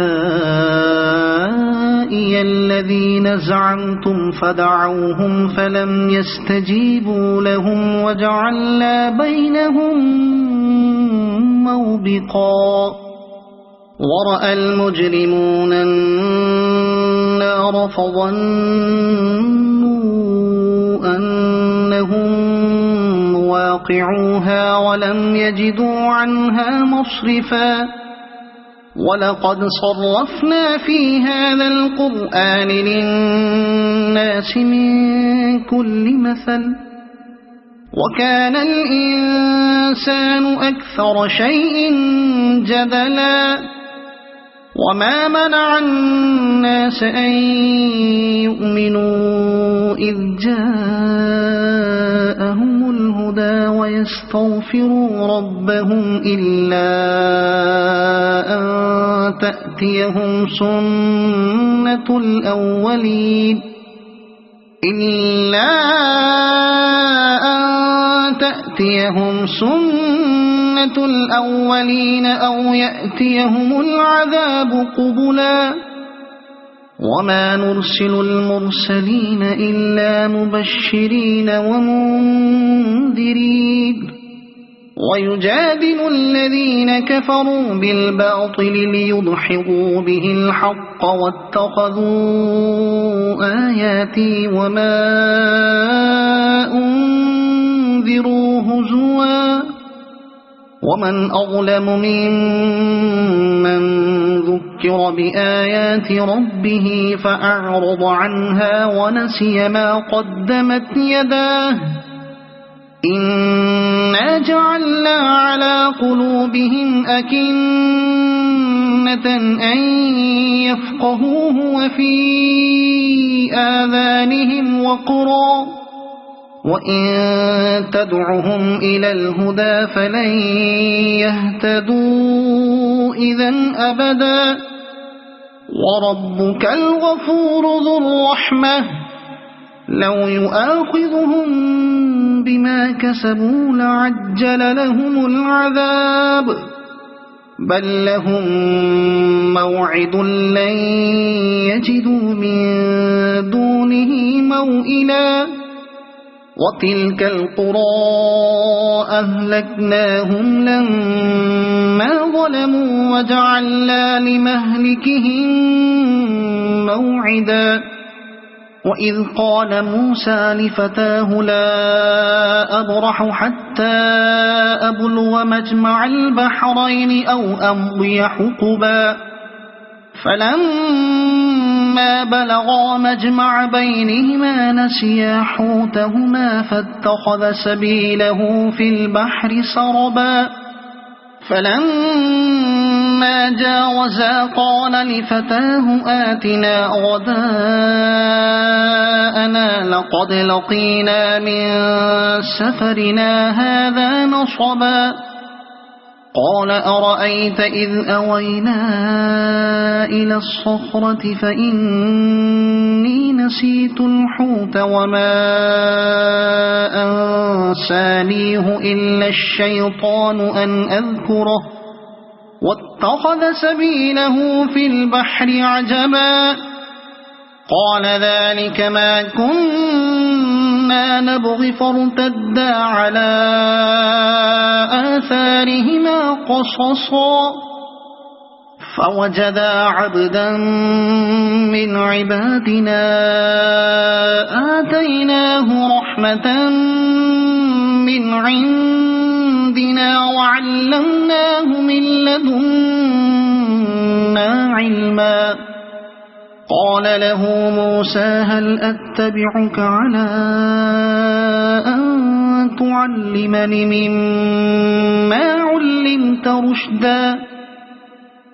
A: الذين زعمتم فدعوهم فلم يستجيبوا لهم وجعلنا بينهم موبقا ورأى المجرمون النار فظنوا أنهم فَأُوقِعُوهَا وَلَمْ يَجِدُوا عَنْهَا مَصْرِفًا وَلَقَدْ صَرَّفْنَا فِي هَذَا الْقُرْآنِ لِلنَّاسِ مِنْ كُلِّ مَثَلٍ وَكَانَ الْإِنْسَانُ أَكْثَرَ شَيْءٍ جَدَلًا وَمَا مَنَعَ النَّاسَ أَنْ يُؤْمِنُوا إِذْ جَاءَهُمُ الْهُدَى وَيَسْتَغْفِرُوا رَبَّهُمْ إِلَّا أَنْ تَأْتِيَهُمْ سُنَّةُ الْأَوَّلِينَ أَوْ يَأْتِيَهُمُ الْعَذَابُ قُبُلًا وَمَا نُرْسِلُ الْمُرْسَلِينَ إِلَّا مُبَشِّرِينَ وَمُنذِرِينَ وَيُجَادِلُ الَّذِينَ كَفَرُوا بِالْبَاطِلِ لِيُدْحِضُوا بِهِ الْحَقَّ وَاتَّخَذُوا آيَاتِي وَمَا أُنذِرُوا هُزُوًا وَمَنْ أَظْلَمُ مِمَّنْ ذُكِّرَ بِآيَاتِ رَبِّهِ فَأَعْرَضَ عَنْهَا وَنَسِيَ مَا قَدَّمَتْ يَدَاهُ إِنَّا جَعَلْنَا عَلَى قُلُوبِهِمْ أَكِنَّةً أَنْ يَفْقَهُوهُ وَفِي آذَانِهِمْ وَقْرًا وَإِن تَدْعُهُمْ إِلَى الْهُدَى فَلَنْ يَهْتَدُوا إِذًا أَبَدًا وَرَبُّكَ الْغَفُورُ ذُو الرَّحْمَةِ لَوْ يُؤَاخِذُهُم بِمَا كَسَبُوا لَعَجَّلَ لَهُمُ الْعَذَابَ بَل لَّهُم مَّوْعِدٌ لَّن يَجِدُوا مِن دُونِهِ مَوْئِلًا وَتِلْكَ الْقُرَىٰ أَهْلَكْنَاهُمْ لَمَّا ظَلَمُوا وَجَعَلْنَا لِمَهْلِكِهِم مَّوْعِدًا وَإِذْ قَالَ مُوسَىٰ لِفَتَاهُ لَا أَبْرَحُ حَتَّىٰ أَبْلُغَ مَجْمَعَ الْبَحْرَيْنِ أَوْ أَمْضِيَ حُقُبًا فَلَمَّا بَلَغَا مَجْمَعَ بَيْنِهِمَا نَسِيَا حُوتَهُمَا فَاتَّخَذَ سَبِيلَهُ فِي الْبَحْرِ سَرَبًا فَلَمَّا جَاوَزَا قَالَ لِفَتَاهُ آتِنَا غَدَاءَنَا لَقَدْ لَقِينَا مِنْ سَفَرِنَا هَذَا نَصَبًا قَالَ أَرَأَيْتَ إِذْ أَوَيْنَا إِلَى الصَّخْرَةِ فَإِنِّي نَسِيتُ الْحُوتَ وَمَا أَنسَانِيهُ إِلَّا الشَّيْطَانُ أَنْ أَذْكُرَهُ وَاتَّخَذَ سَبِيلَهُ فِي الْبَحْرِ عَجَبًا قَالَ ذَلِكَ مَا كُنَّا نَبْغِ فَارْتَدَّا عَلَىٰ آثَارِهِمَا قَصَصًا فَوَجَدَا عَبْدًا مِّنْ عِبَادِنَا آتَيْنَاهُ رَحْمَةً مِّنْ عِندِنَا وَعَلَّمْنَاهُ مِن لَّدُنَّا عِلْمًا قَالَ لَهُ مُوسَىٰ هَلْ أَتَّبِعُكَ عَلَىٰ أَن تُعَلِّمَنِ مِمَّا عُلِّمْتَ رُشْدًا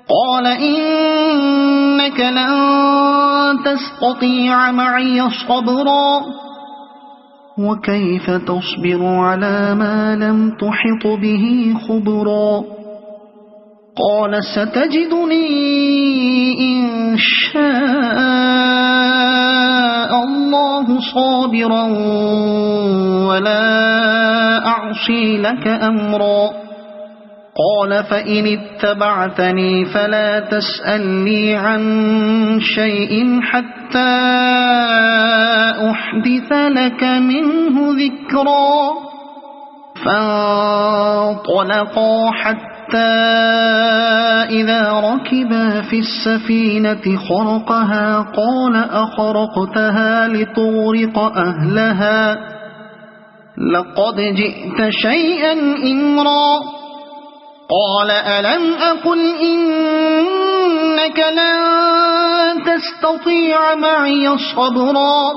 A: قَالَ إِنَّكَ لَن تَسْتَطِيعَ مَعِيَ صَبْرًا وَكَيْفَ تَصْبِرُ عَلَىٰ مَا لَمْ تُحِطْ بِهِ خُبْرًا قَالَ سَتَجِدُنِي إِن شَاءَ اللَّهُ صَابِرًا وَلَا أَعْصِي لَكَ أَمْرًا قَالَ فَإِنِ اتَّبَعْتَنِي فَلَا تَسْأَلْنِي عَن شَيْءٍ حَتَّىٰ أُحْدِثَ لَكَ مِنْهُ ذِكْرًا فَانطَلَقَا حَتَّىٰ إِذَا رَكِبَا فِي السَّفِينَةِ خَرَقَهَا قَالَ أَخَرَقْتَهَا لِتُغْرِقَ أَهْلَهَا لقد جئت شيئا إمرا قال ألم أقل إنك لن تستطيع معي صبرا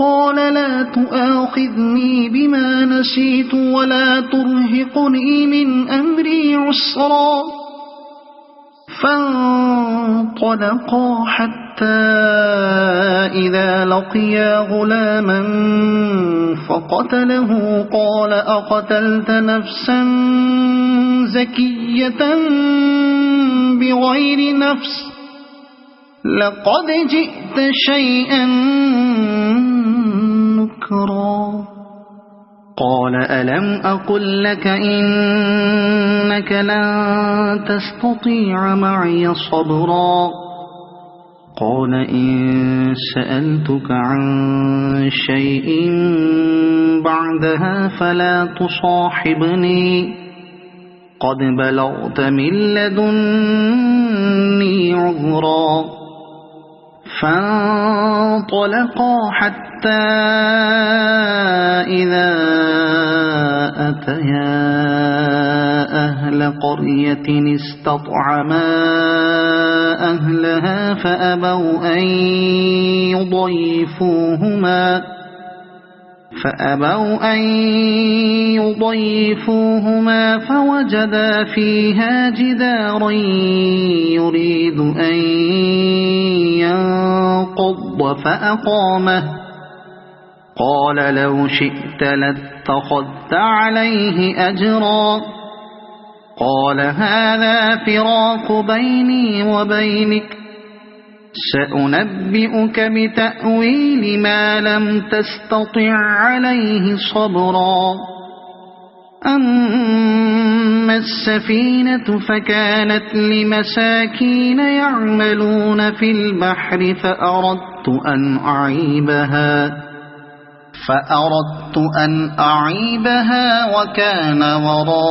A: قال لا تؤاخذني بما نسيت ولا ترهقني من أمري عسرا فانطلقا حتى إذا لقيا غلاما فقتله قال أقتلت نفسا زكية بغير نفس لقد جئت شيئا نكرا قال ألم أقل لك إنك لن تستطيع معي صبرا قال إن سألتك عن شيء بعدها فلا تصاحبني قد بلغت من لدني عذرا فانطلقا حتى إذا أتيا أهل قرية استطعما أهلها فأبوا أن يضيفوهما فوجدا فيها جدارا يريد أن ينقض فأقامه قال لو شئت لاتخذت عليه أجرا قال هذا فراق بيني وبينك سأنبئك بتأويل ما لم تستطع عليه صبرا أما السفينة فكانت لمساكين يعملون في البحر فأردت أن أعيبها وكان وراءهم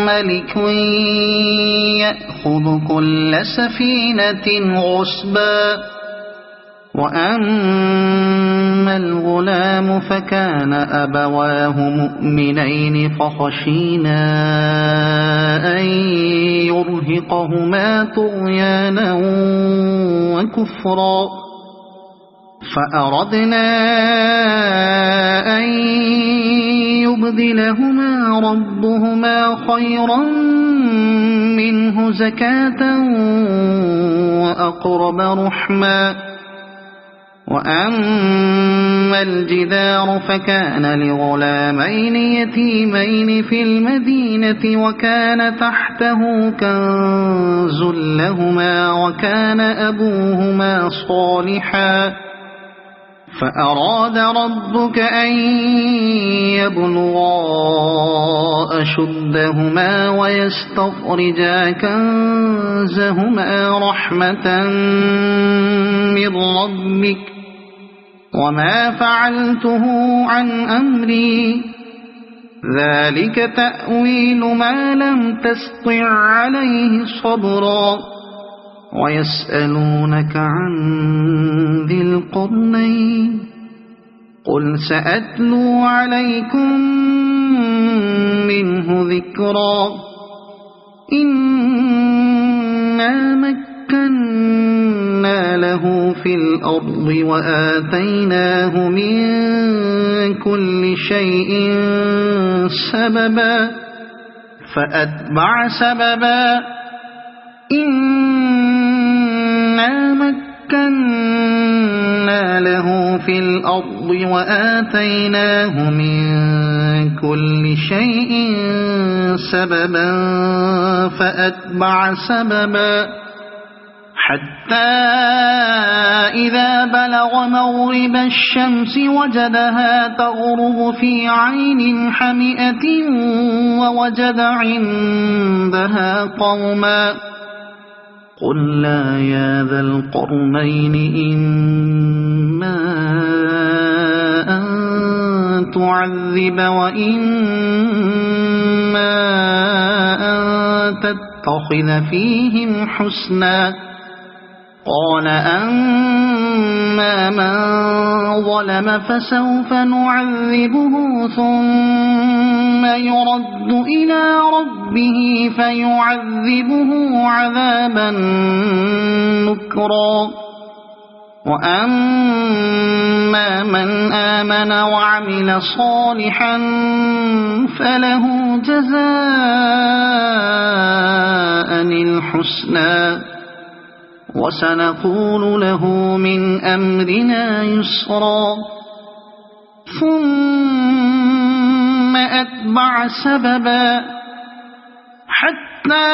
A: ملك يأخذ كل سفينة غصبا وأما الغلام فكان أبواه مؤمنين فخشينا أن يرهقهما طغيانا وكفرا فأردنا أن يبدلهما ربهما خيرا منه زكاة وأقرب رحما وأما الجدار فكان لغلامين يتيمين في المدينة وكان تحته كنز لهما وكان أبوهما صالحا فأراد ربك أن يبلغا أشدهما ويستخرجا كنزهما رحمة من ربك وما فعلته عن أمري ذلك تأويل ما لم تسطع عليه صبرا ويسألونك عن ذي القرنين قل سأتلو عليكم منه ذكرا إنا مكنا له في الأرض وآتيناه من كل شيء سببا فأتبع سببا إنا مكنا له في الأرض وآتيناه من كل شيء سببا فأتبع سببا حتى إذا بلغ مغرب الشمس وجدها تغرب في عين حمئة ووجد عندها قوما قلنا يا ذا القرنين إما أن تعذب وإما أن تتخذ فيهم حسنا قال أما وأما من ظلم فسوف نعذبه ثم يرد إلى ربه فيعذبه عذابا نكرا وأما من آمن وعمل صالحا فله جزاء الحسنى وسنقول له من أمرنا يسرا ثم أتبع سببا حتى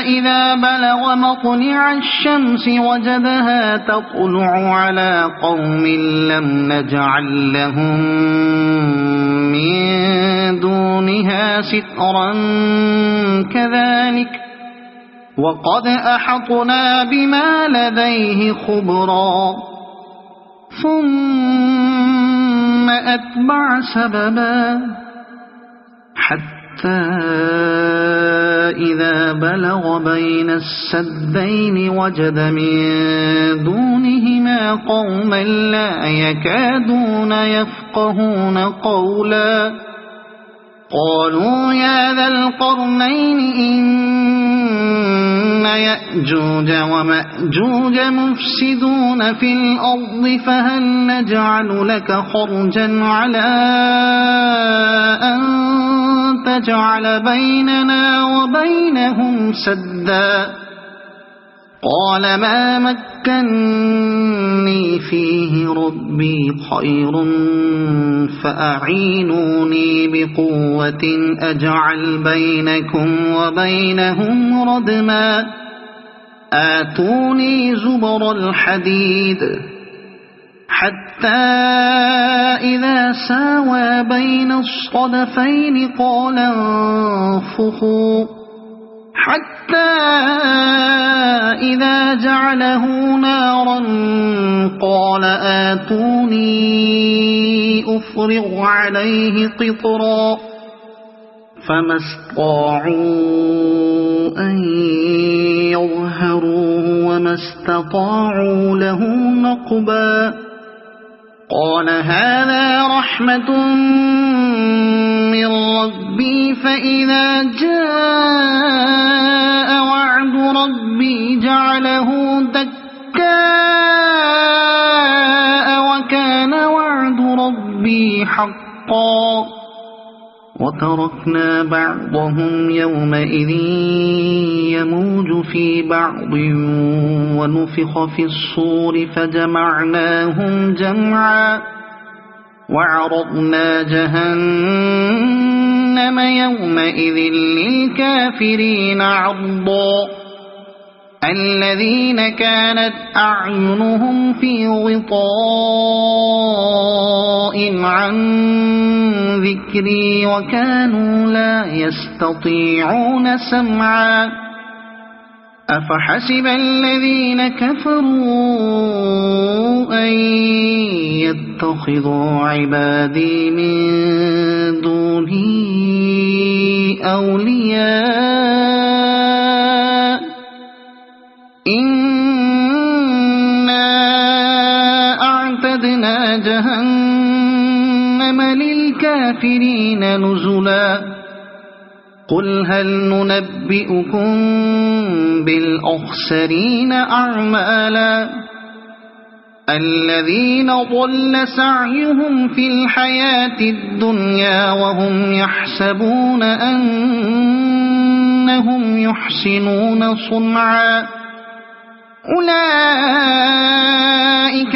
A: إذا بلغ مطلع الشمس وجدها تطلع على قوم لم نجعل لهم من دونها سترا كذلك وقد أحطنا بما لديه خبرا ثم أتبع سببا حتى إذا بلغ بين السدين وجد من دونهما قوما لا يكادون يفقهون قولا قالوا يا ذا القرنين إن يأجوج ومأجوج مفسدون في الأرض فهل نجعل لك خرجا على أن تجعل بيننا وبينهم سدا قال ما مكني فيه ربي خير فأعينوني بقوة أجعل بينكم وبينهم ردما آتوني زبر الحديد حتى إذا ساوى بين الصدفين قال انفخوا حتى إذا جعله نارا قال آتوني أفرغ عليه قطرا فما استطاعوا أن يظهروه وما استطاعوا له نقبا قال هذا رحمة من ربي فإذا جاء وعد ربي جعله دكاء وكان وعد ربي حقا وتركنا بعضهم يومئذ يموج في بعض ونفخ في الصور فجمعناهم جمعا وعرضنا جهنم يومئذ للكافرين عرضا الذين كانت أعينهم في غطاء عن ذكري وكانوا لا يستطيعون سمعا أفحسب الذين كفروا أن يتخذوا عبادي من دوني أولياء إنا أعتدنا جهنم للكافرين نزلا قل هل ننبئكم بالأخسرين أعمالا الذين ضل سعيهم في الحياة الدنيا وهم يحسبون أنهم يحسنون صنعا أولئك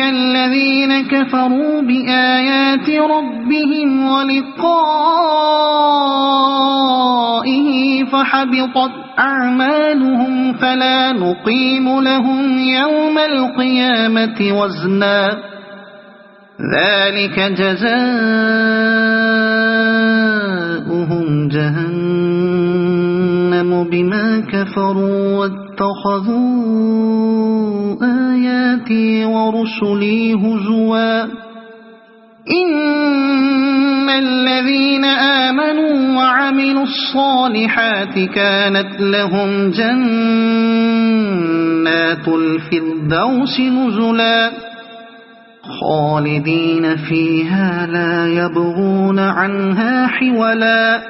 A: الذين كفروا بآيات ربهم ولقائه فحبطت أعمالهم فلا نقيم لهم يوم القيامة وزنا ذلك جزاؤهم جهنم بما كفروا واتخذوا آياتي ورسلي هزوا إن الذين آمنوا وعملوا الصالحات كانت لهم جنات جنات الفردوس نزلا خالدين فيها لا يبغون عنها حولا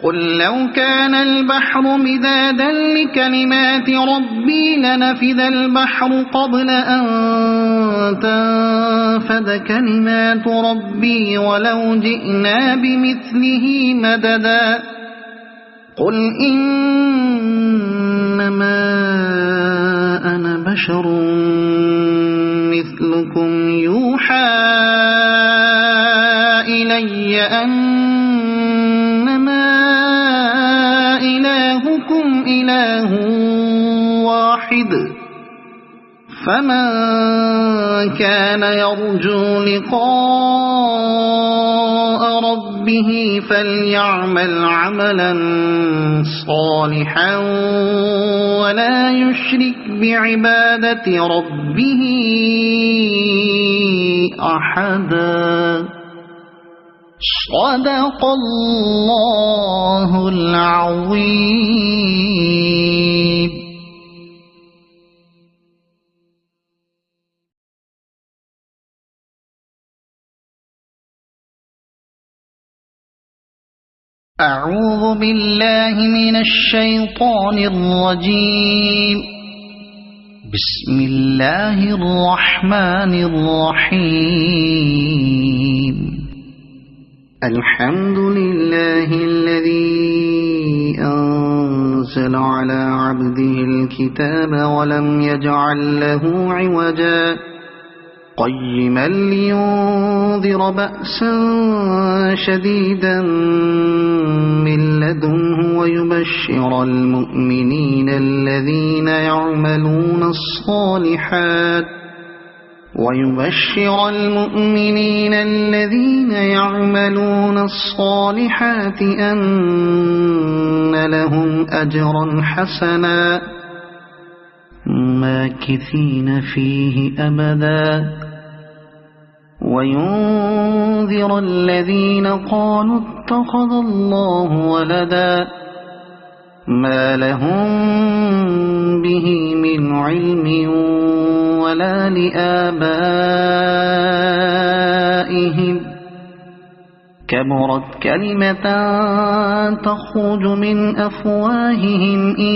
A: قل لو كان البحر مدادا لكلمات ربي لنفذ البحر قبل أن تنفد كلمات ربي ولو جئنا بمثله مددا قل إنما أنا بشر مثلكم يوحى إلي أنما إلهكم إله واحد فمن كان يرجو لقاء ربه فليعمل عملا صالحا ولا يشرك بعبادة ربه أحدا صدق الله العظيم. أعوذ بالله من الشيطان الرجيم. بسم الله الرحمن الرحيم. الحمد لله الذي أنزل على عبده الكتاب ولم يجعل له عوجا قيما لينذر بأسا شديدا من لدنه ويبشر المؤمنين الذين يعملون الصالحات أن لهم أجرا حسنا ماكثين فيه أبدا وينذر الذين قالوا اتخذ الله ولدا ما لهم به من علم ولا لآبائهم كبرت كلمة تخرج من أفواههم إن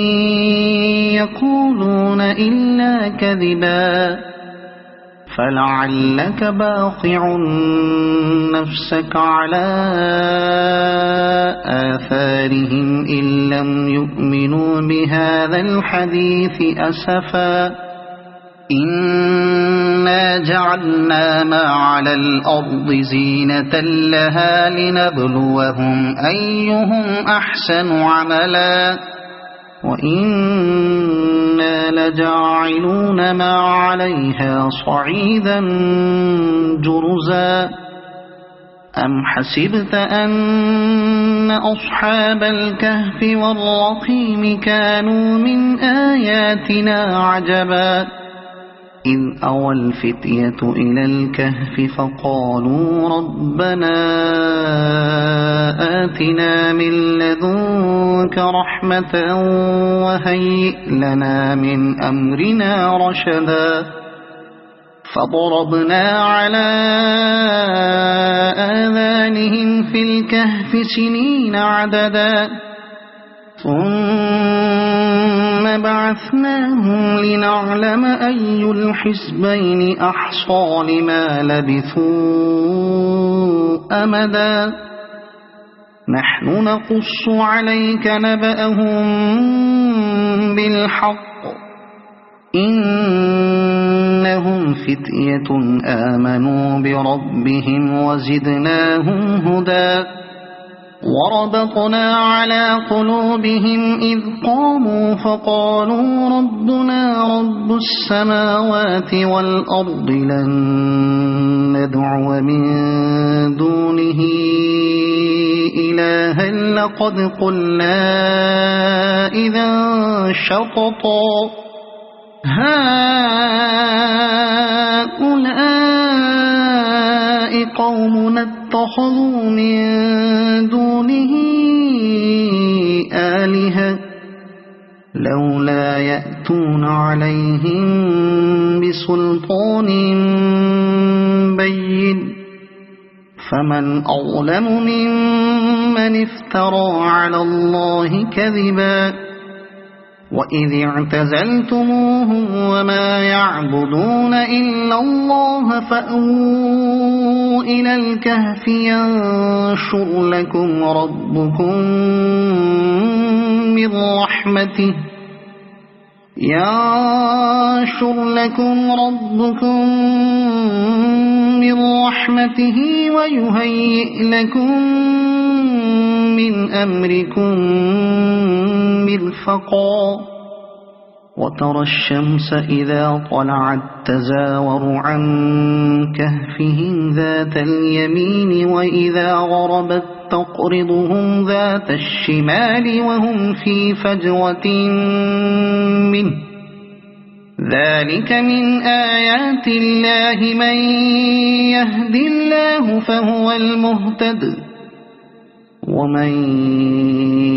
A: يقولون إلا كذبا فلعلك باخع نفسك على آثارهم إن لم يؤمنوا بهذا الحديث أسفا إنا جعلنا ما على الأرض زينة لها لنبلوهم أيهم أحسن عملا وإنا لجاعلون ما عليها صعيدا جرزا أم حسبت أن أصحاب الكهف والرقيم كانوا من آياتنا عجبا إذ أوى الفتية إلى الكهف فقالوا ربنا آتنا من لدنك رحمة وهيئ لنا من أمرنا رشدا فضربنا على آذانهم في الكهف سنين عددا ثم بعثناهم لنعلم أي الحزبين أحصى لما لبثوا أمدا نحن نقص عليك نبأهم بالحق إنهم فتية آمنوا بربهم وزدناهم هدى وربطنا على قلوبهم إذ قاموا فقالوا ربنا رب السماوات والأرض لن ندعو من دونه إلها لقد قلنا إذا شططا هؤلاء قومنا اتخذوا من دونه آلهة لولا يأتون عليهم سلطان بين فمن أظلم ممن افترى على الله كذبا وإذ اعتزلتموهم وما يعبدون إلا الله فأووا إلى الكهف ينشر لكم ربكم من رحمته ويهيئ لكم من أمركم مرفقا وترى الشمس إذا طلعت تزاور عن كهفهم ذات اليمين وإذا غربت تقرضهم ذات الشمال وهم في فجوة منه ذلك من آيات الله من يهد الله فهو المهتد ومن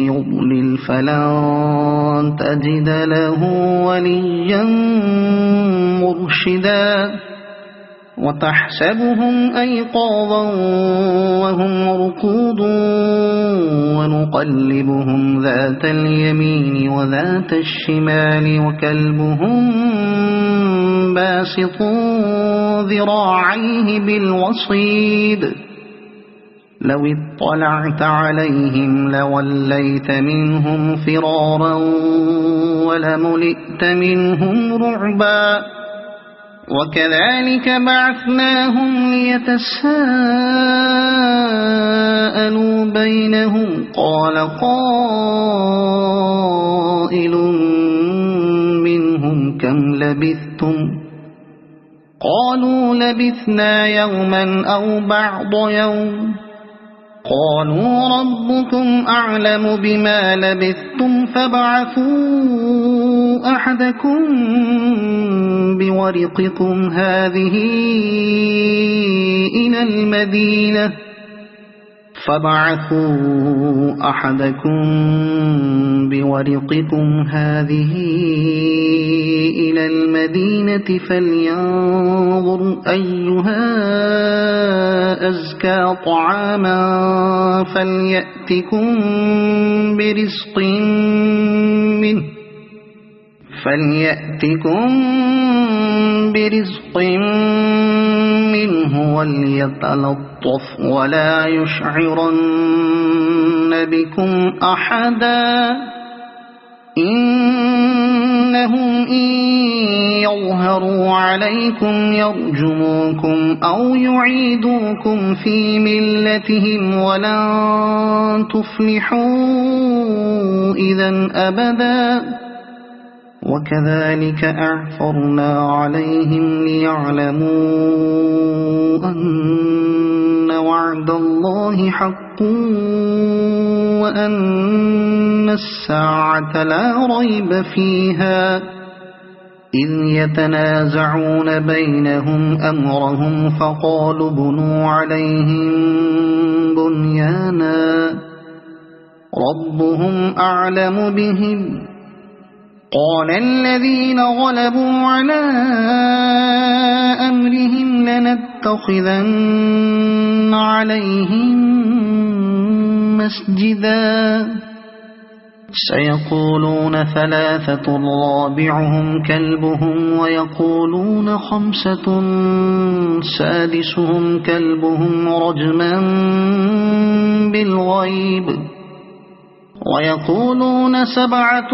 A: يضلل فلن تجد له وليا مرشدا وتحسبهم أيقاظا وهم رقود ونقلبهم ذات اليمين وذات الشمال وكلبهم باسط ذراعيه بالوصيد لو اطلعت عليهم لوليت منهم فرارا ولملئت منهم رعبا وكذلك بعثناهم ليتساءلوا بينهم قال قائل منهم كم لبثتم قالوا لبثنا يوما أو بعض يوم قالوا ربكم أعلم بما لبثتم فابعثوا أحدكم بورقكم هذه إلى المدينة فلينظر أيها أزكى طعاما فليأتكم برزق منه وليتلطف ولا يشعرن بكم أحدا إنهم إن يظهروا عليكم يرجموكم أو يعيدوكم في ملتهم ولن تفلحوا إذا أبدا وكذلك أعثرنا عليهم ليعلموا أن وعد الله حق وأن الساعة لا ريب فيها إذ يتنازعون بينهم أمرهم فقالوا بنوا عليهم بنيانا ربهم أعلم بهم قال الذين غلبوا على أمرهم لنتخذن عليهم مسجدا سيقولون ثلاثة رابعهم كلبهم ويقولون خمسة سادسهم كلبهم رجما بالغيب ويقولون سبعة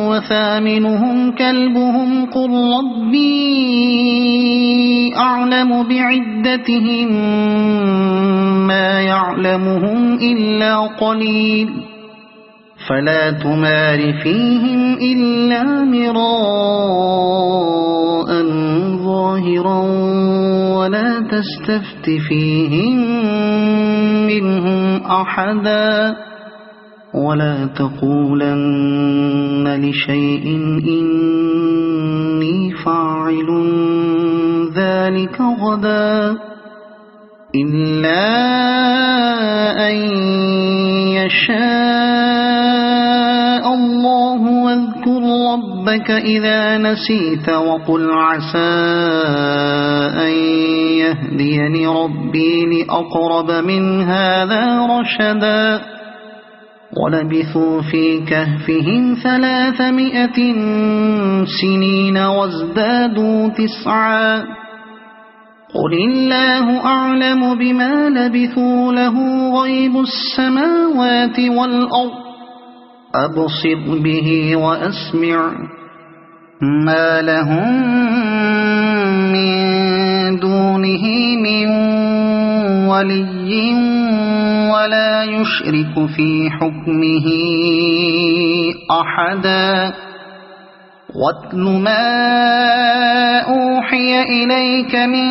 A: وثامنهم كلبهم قل ربي أعلم بعدتهم ما يعلمهم إلا قليل فلا تمار فيهم إلا مراء ظاهرا ولا تستفت فيهم منهم أحدا ولا تقولن لشيء إني فاعل ذلك غدا إلا أن يشاء الله واذكر ربك ربك إذا نسيت وقل عسى أن يهديني ربي لأقرب من هذا رشدا ولبثوا في كهفهم 300 سنين وازدادوا 9 قل الله أعلم بما لبثوا له غيب السماوات والأرض أبصر به وأسمع ما لهم من دونه من ولي ولا يشرك في حكمه أحدا واتل ما أوحي إليك من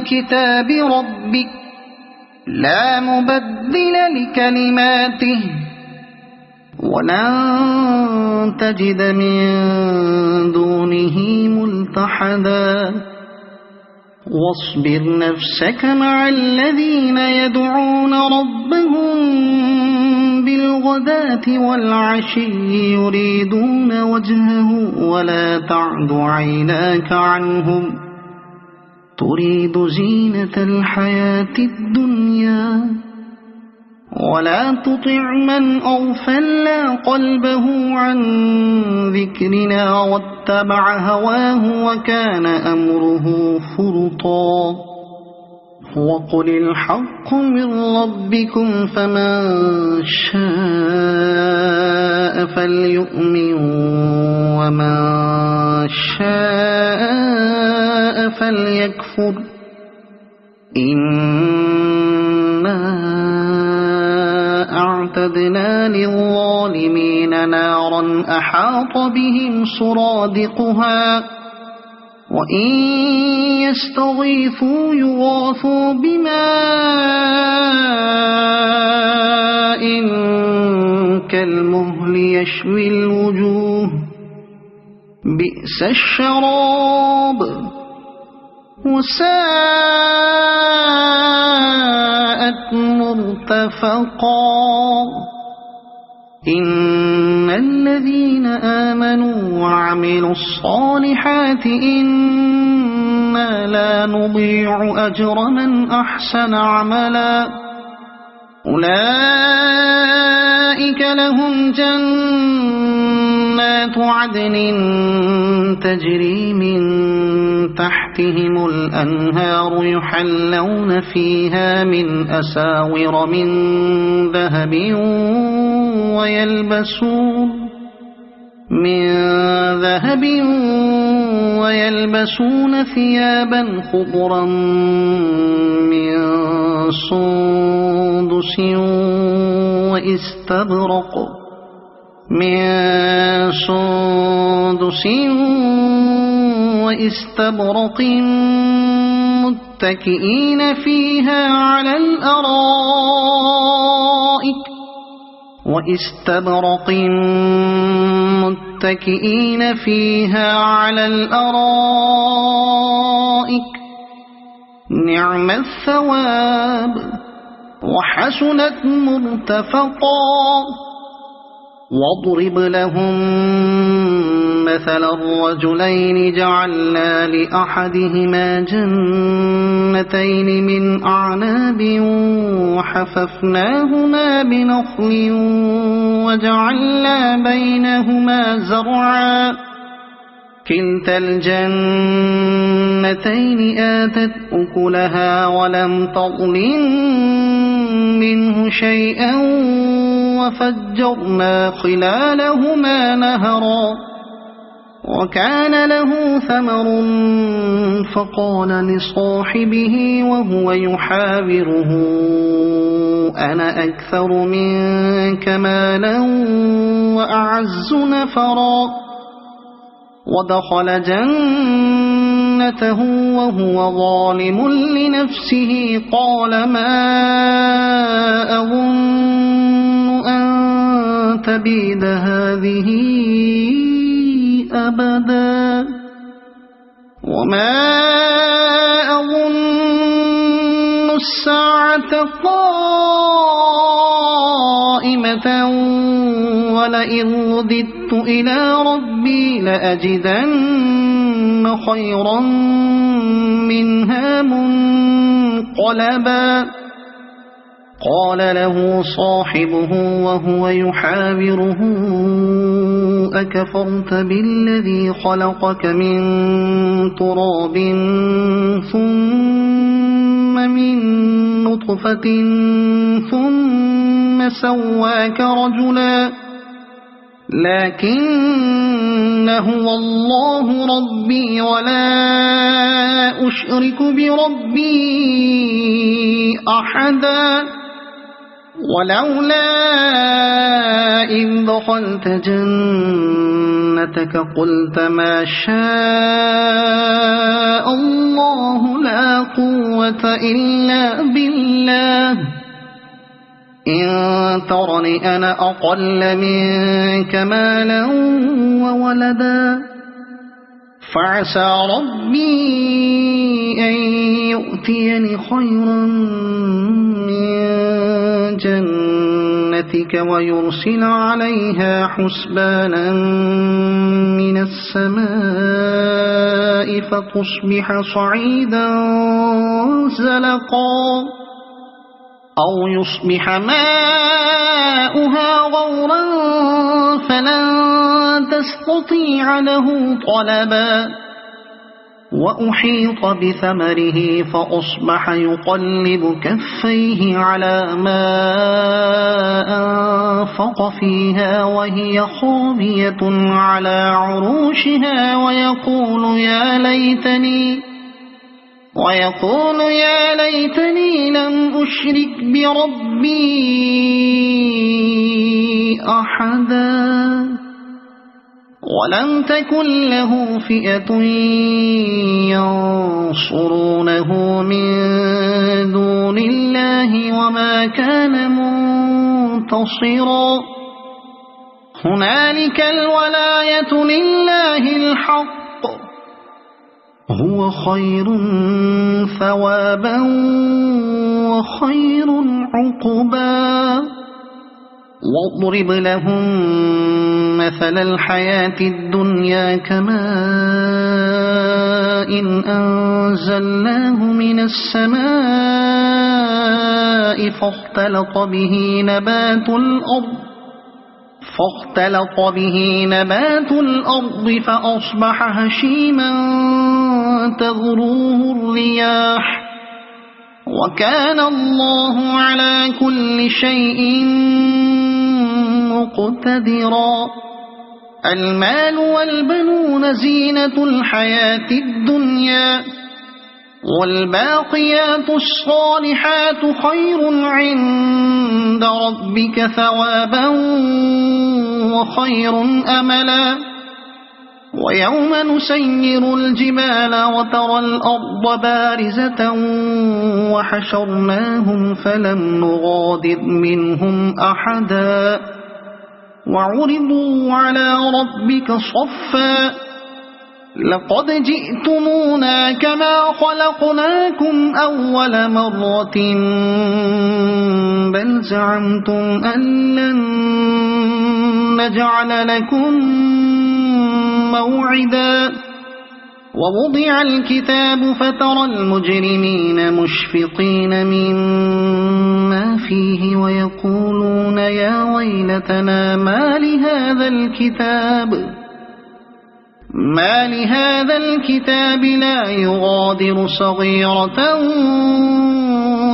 A: كتاب ربك لا مبدل لكلماته ولن تجد من دونه ملتحدا واصبر نفسك مع الذين يدعون ربهم بالغداة والعشي يريدون وجهه ولا تعد عيناك عنهم تريد زينة الحياة الدنيا ولا تطع من أغفلنا قلبه عن ذكرنا واتبع هواه وكان أمره فرطا وقل الحق من ربكم فمن شاء فليؤمن ومن شاء فليكفر إنا أعتدنا للظالمين نارا أحاط بهم سرادقها وإن يستغيثوا يغاثوا بماء كالمهل يشوي الوجوه بئس الشراب وساءت مرتفقا إن الذين آمنوا وعملوا الصالحات إنا لا نضيع أجر من أحسن عملا أولئك لهم جنات عدن تجري من تحتهم الأنهار يحلون فيها من أساور من ذهب ويلبسون ثيابا خضرا من سندس واستبرق متكئين فيها على الأرائك نعم الثواب وحسنت مرتفقا واضرب لهم مثل الرجلين جعلنا لأحدهما جنتين من أعناب وحففناهما بنخل وجعلنا بينهما زرعا كلتا الجنتين آتت أكلها ولم تظلم منه شيئا وفجرنا خلالهما نهرا وكان له ثمر فقال لصاحبه وهو يحاوره أنا أكثر منك مالا وأعز نفرا ودخل جنته وهو ظالم لنفسه قال ما أظن أن تبيد هذه أبدا وما أظن الساعة قائمة ولئن رددت رددت إلى ربي لأجدن خيرا منها منقلبا قال له صاحبه وهو يحاوره أكفرت بالذي خلقك من تراب ثم من نطفة ثم سواك رجلا لكن هو الله ربي ولا أشرك بربي أحدا ولولا إذ دخلت جنتك قلت ما شاء الله لا قوة إلا بالله إن ترني أنا أقل منك مالا وولدا فعسى ربي أن يؤتيني خيرا من جنتك ويرسل عليها حسبانا من السماء فتصبح صعيدا زلقا أو يصبح ماؤها غورا فلن تستطيع له طلبا وأحيط بثمره فأصبح يقلب كفيه على ما أنفق فيها وهي خاوية على عروشها ويقول يا ليتني لم أشرك بربي أحدا ولم تكن له فئة ينصرونه من دون الله وما كان منتصرا هنالك الولاية لله الحق هو خير ثوابا وخير عقبا واضرب لهم مثل الحياة الدنيا كماء أنزلناه من السماء فاختلط به نبات الأرض فأصبح هشيما تذروه الرياح وكان الله على كل شيء مقتدرا المال والبنون زينة الحياة الدنيا والباقيات الصالحات خير عند ربك ثوابا وخير أملا ويوم نسير الجبال وترى الأرض بارزة وحشرناهم فلم نغادر منهم أحدا وعرضوا على ربك صفا لقد جئتمونا كما خلقناكم أول مرة بل زعمتم أن لن نجعل لكم موعدا ووضع الكتاب فترى المجرمين مشفقين مما فيه ويقولون يا ويلتنا ما لهذا الكتاب لا يغادر صغيرة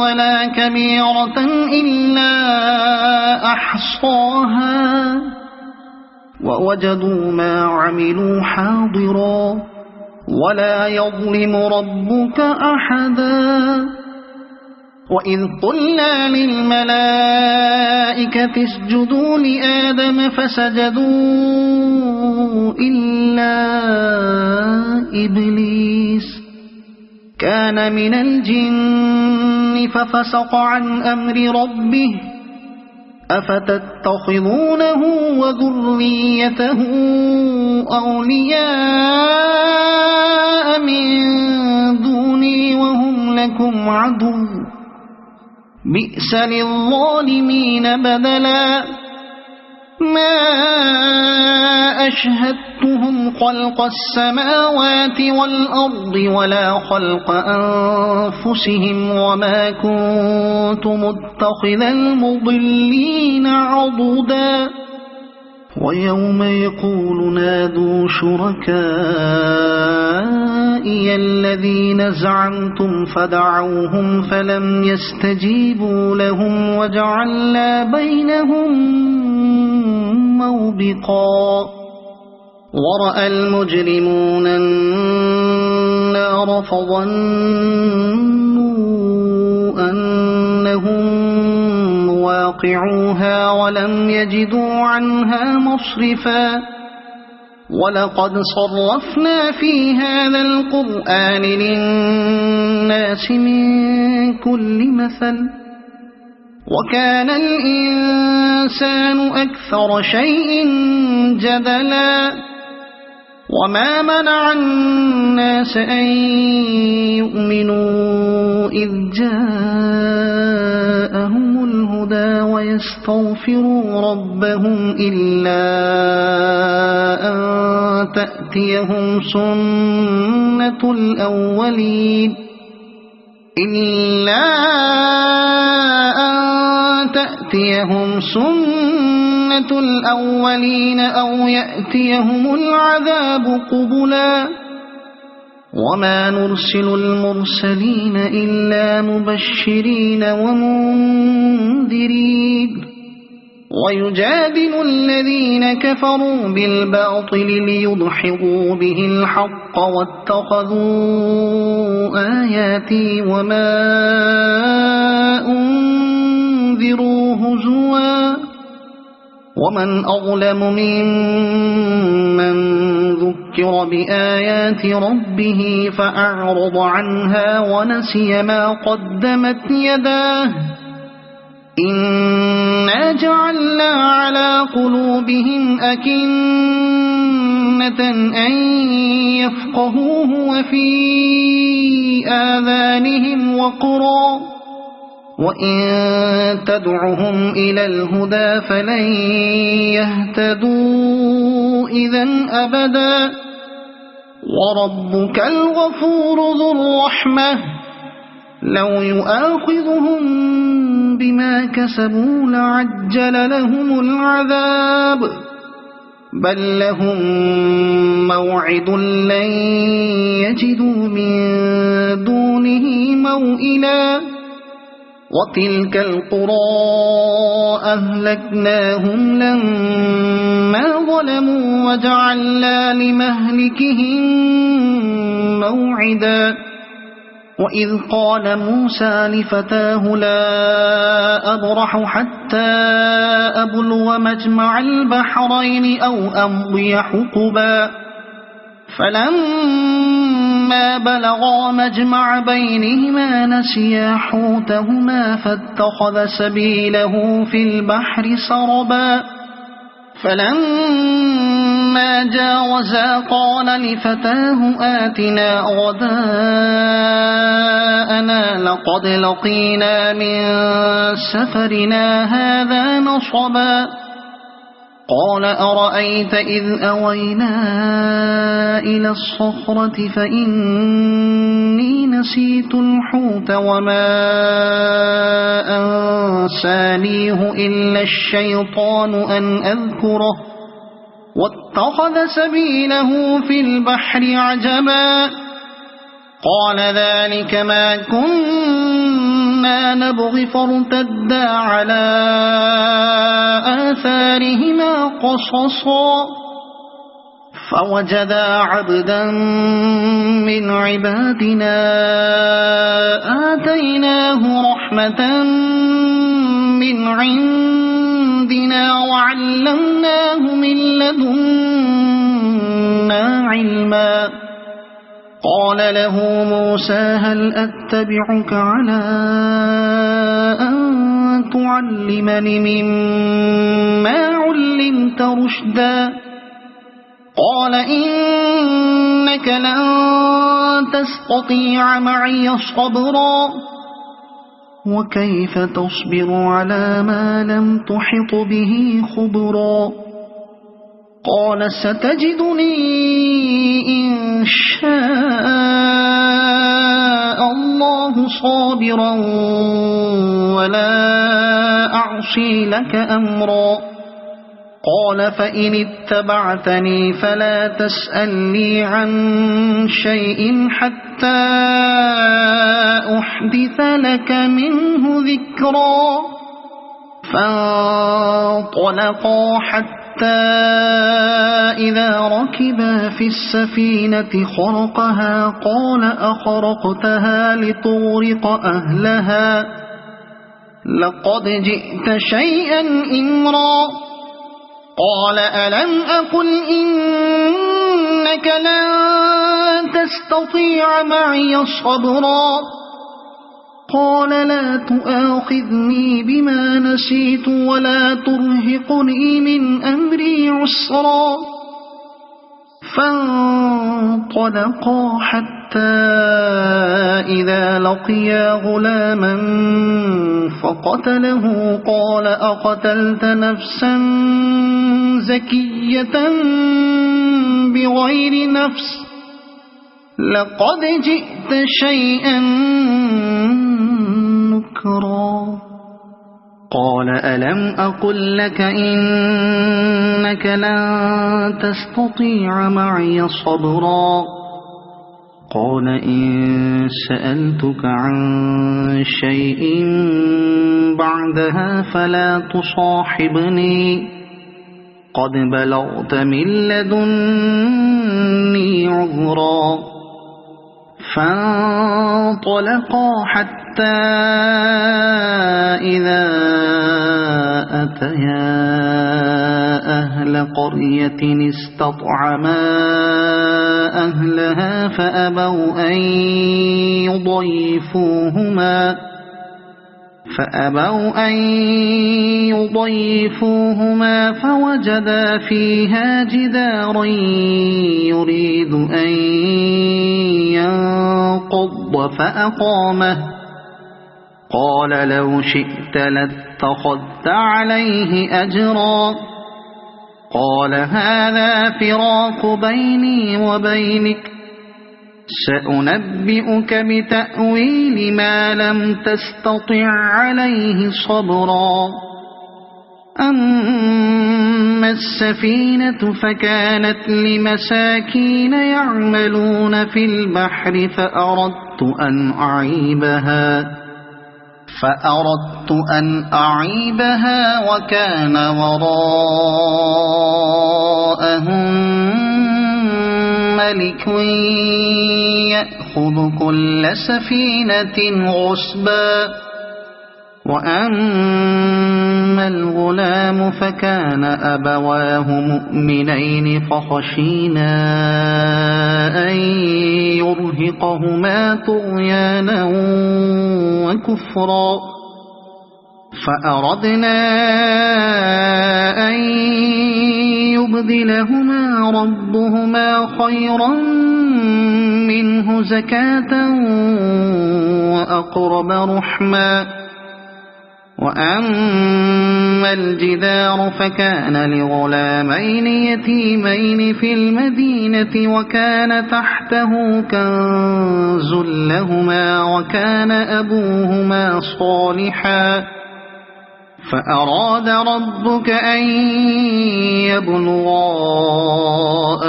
A: ولا كبيرة إلا أحصاها ووجدوا ما عملوا حاضرا ولا يظلم ربك أحدا وإذ قلنا للملائكة اسجدوا لآدم فسجدوا إلا إبليس كان من الجن ففسق عن أمر ربه أفتتخذونه وذريته أولياء من دوني وهم لكم عدو بئس للظالمين بدلا ما أشهدتهم خلق السماوات والأرض ولا خلق أنفسهم وما كنت متخذ المضلين عضدا ويوم يقول نادوا شركائي الذين زعمتم فدعوهم فلم يستجيبوا لهم وجعلنا بينهم موبقا ورأى المجرمون النار فظنوا أنهم واقعوها ولم يجدوا عنها مصرفا ولقد صرفنا في هذا القرآن للناس من كل مثل وكان الإنسان أكثر شيء جدلا وما منع الناس أن يؤمنوا إذ جاءهم الهدى ويستغفروا ربهم إلا أن تأتيهم سنة الأولين أو يأتيهم العذاب قبلا وما نرسل المرسلين إلا مبشرين ومنذرين ويجادل الذين كفروا بالباطل ليدحضوا به الحق واتخذوا آياتي وما أنذروا هزوا ومن أظلم ممن ذكر بآيات ربه فأعرض عنها ونسي ما قدمت يداه إنا جعلنا على قلوبهم أكنة أن يفقهوه وفي آذانهم وقرا وإن تدعهم إلى الهدى فلن يهتدوا إذن أبدا وربك الغفور ذو الرحمة لو يؤاخذهم بما كسبوا لعجل لهم العذاب بل لهم موعد لن يجدوا من دونه موئلا وتلك القرى أهلكناهم لما ظلموا وجعلنا لمهلكهم موعدا وإذ قال موسى لفتاه لا أبرح حتى أبلغ مجمع البحرين أو أمضي حقبا فلما بلغا مجمع بينهما نسيا حوتهما فاتخذ سبيله في البحر سربا فلما جاوزا قال لفتاه آتنا غداءنا لقد لقينا من سفرنا هذا نصبا قال أرأيت إذ أوينا إلى الصخرة فإني نسيت الحوت وما أنسانيه إلا الشيطان أن أذكره واتخذ سبيله في البحر عجبا قال ذلك ما كنا نبغي فارتدا على آثارهما قصصا فوجدا عبدا من عبادنا آتيناه رحمة من عندنا وعلمناه من لدنا علما قال له موسى هل أتبعك على أن تعلمني مما علمت رشدا قال إنك لن تستطيع معي صبرا وكيف تصبر على ما لم تحط به خبرا قال ستجدني إن شاء الله صابرا ولا أعصي لك أمرا قال فإن اتبعتني فلا تسألني عن شيء حتى أحدث لك منه ذكرا فانطلقا حتى إذا ركبا في السفينة خرقها قال أخرقتها لتغرق أهلها لقد جئت شيئا إمرا قال ألم أقل إنك لن تستطيع معي صبرا قال لا تؤاخذني بما نسيت ولا ترهقني من أمري عسرا فانطلقا حتى إذا لقيا غلاما فقتله قال أقتلت نفسا زكية بغير نفس لقد جئت شيئا نكرا قال ألم أقل لك إنك لن تستطيع معي صبرا قال إن سألتك عن شيء بعدها فلا تصاحبني قد بلغت من لدني عذرا فانطلقا حتى إذا أتيا أهل قرية استطعما أهلها فأبوا أن يضيفوهما فوجدا فيها جدارا يريد أن ينقض فأقامه قال لو شئت لاتخذت عليه أجرا قال هذا فراق بيني وبينك سأنبئك بتأويل ما لم تستطع عليه صبرا أما السفينة فكانت لمساكين يعملون في البحر فأردت أن أعيبها وكان وراءهم ملك يأخذ كل سفينة غصبا وأما الغلام فكان أبواه مؤمنين فخشينا أن يرهقهما طغيانا وكفرا فأردنا أن يبدلهما ربهما خيرا منه زكاة وأقرب رحما وأما الجدار فكان لغلامين يتيمين في المدينة وكان تحته كنز لهما وكان أبوهما صالحا فأراد ربك أن يبلغا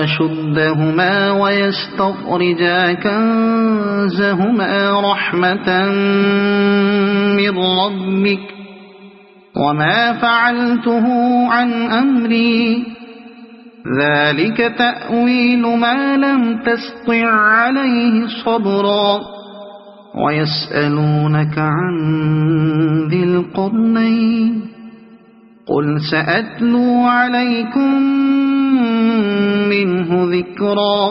A: أشدهما ويستخرجا كنزهما رحمة من ربك وما فعلته عن أمري ذلك تأويل ما لم تسطع عليه صبرا ويسألونك عن ذي القرنين قل سأتلو عليكم منه ذكرا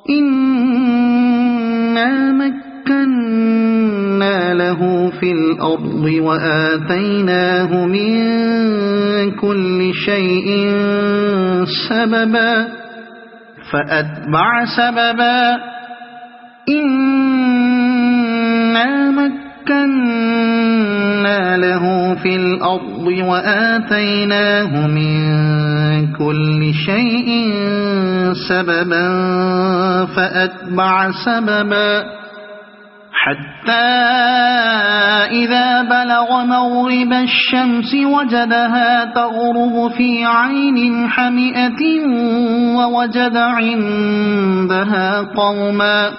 A: إنا مكنا له في الأرض وآتيناه من كل شيء سببا فأتبع سببا إنا مكنا الأرض وآتيناه من كل شيء سببا فأتبع سببا حتى إذا بلغ مغرب الشمس وجدها تغرب في عين حمئة ووجد عندها قوما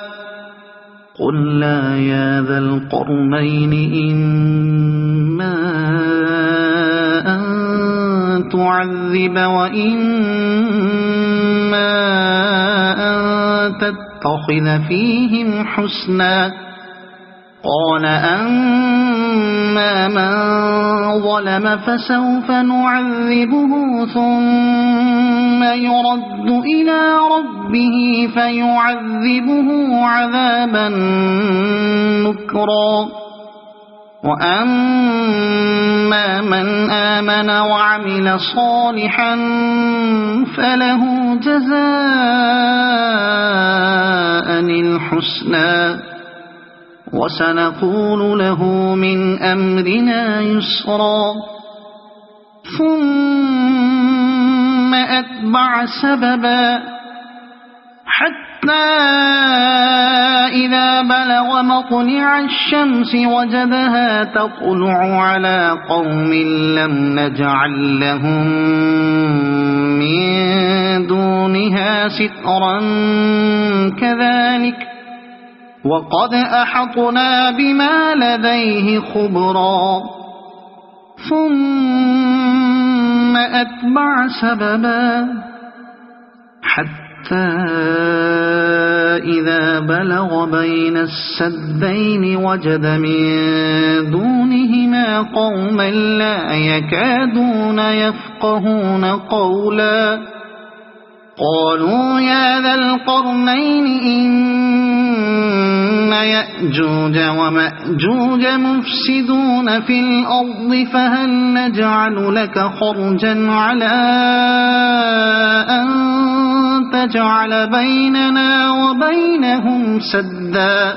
A: قلنا يا ذا القرنين إما أن تعذب وإما أن تتخذ فيهم حسنا قال أما من ظلم فسوف نعذبه ثم يرد إلى ربه فيعذبه عذابا نكرا وأما من آمن وعمل صالحا فله جزاء الحسنى وسنقول له من أمرنا يسرا ثم أتبع سببا حتى إذا بلغ مطلع الشمس وجدها تطلع على قوم لم نجعل لهم من دونها سترا كذلك وقد أحطنا بما لديه خبرا ثم أتبع سببا حتى إذا بلغ بين السدين وجد من دونهما قوما لا يكادون يفقهون قولا قالوا يا ذا القرنين إن يأجوج ومأجوج مفسدون في الأرض فهل نجعل لك خرجا على أن تجعل بيننا وبينهم سدا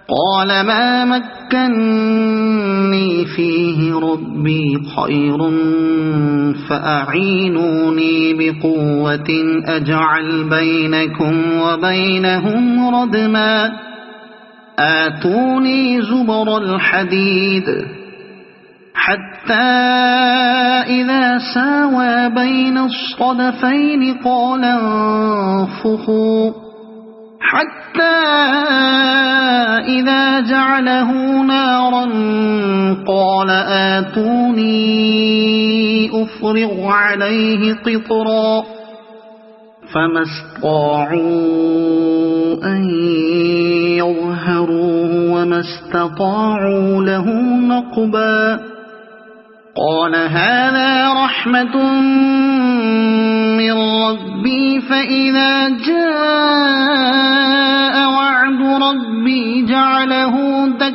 A: قال ما مكني فيه ربي خير فأعينوني بقوة أجعل بينكم وبينهم ردما آتوني زبر الحديد حتى إذا ساوى بين الصدفين قال انفخوا حتى إذا جعله نارا قال آتوني أفرغ عليه قطرا فما استطاعوا أن يظهروه وما استطاعوا له نقبا قال هذا رحمة من ربي فإذا جاء وعد ربي جعله دكاء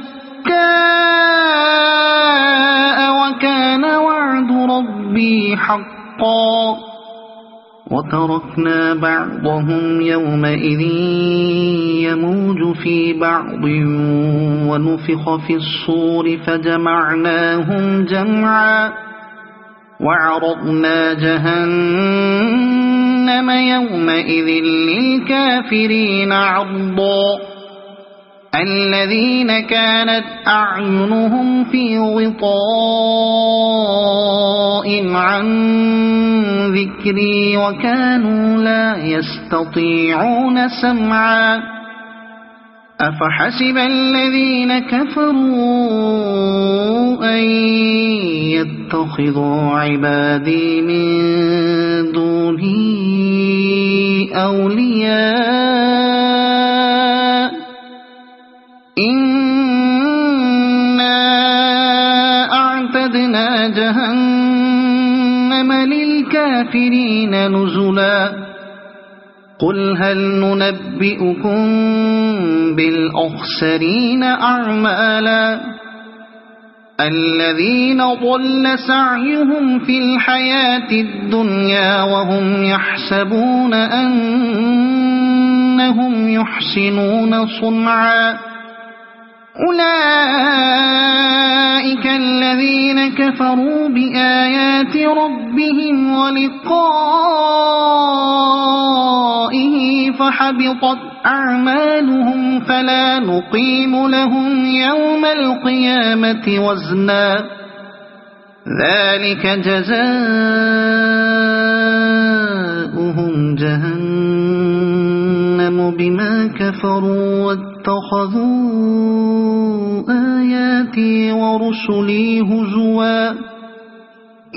A: وكان وعد ربي حقا وتركنا بعضهم يومئذ يموج في بعض ونفخ في الصور فجمعناهم جمعا وعرضنا جهنم يومئذ للكافرين عرضا الذين كانت أعينهم في غطاء عن ذكري وكانوا لا يستطيعون سمعا أفحسب الذين كفروا أن يتخذوا عبادي من دوني أولياء إنا أعتدنا جهنم للكافرين نزلا قل هل ننبئكم بالأخسرين أعمالا الذين ضل سعيهم في الحياة الدنيا وهم يحسبون أنهم يحسنون صنعا أولئك الذين كفروا بآيات ربهم ولقائه فحبطت أعمالهم فلا نقيم لهم يوم القيامة وزنا ذلك جزاؤهم جهنم بما كفروا واتخذوا آياتي ورسلي هزوا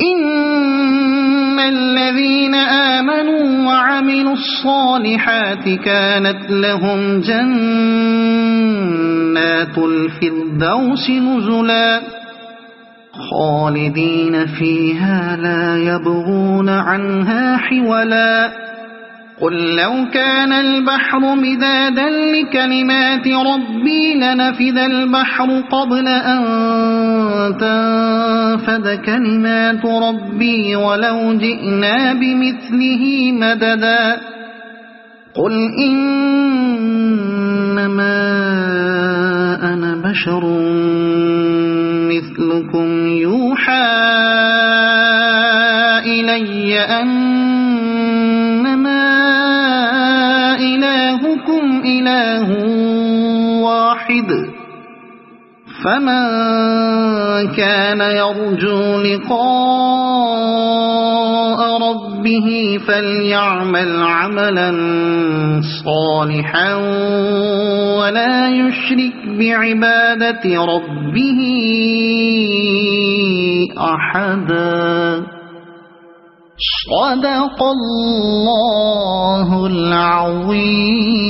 A: إن الذين آمنوا وعملوا الصالحات كانت لهم جنات الفردوس نزلا خالدين فيها لا يبغون عنها حولا قل لو كان البحر مدادا لكلمات ربي لنفد البحر قبل أن تنفد كلمات ربي ولو جئنا بمثله مددا قل إنما أنا بشر مثلكم يوحى إلي أنما إلهكم إله واحد فمن كان يرجو لقاء ربه فليعمل عملا صالحا ولا يشرك بعبادة ربه أحدا صدق الله العظيم.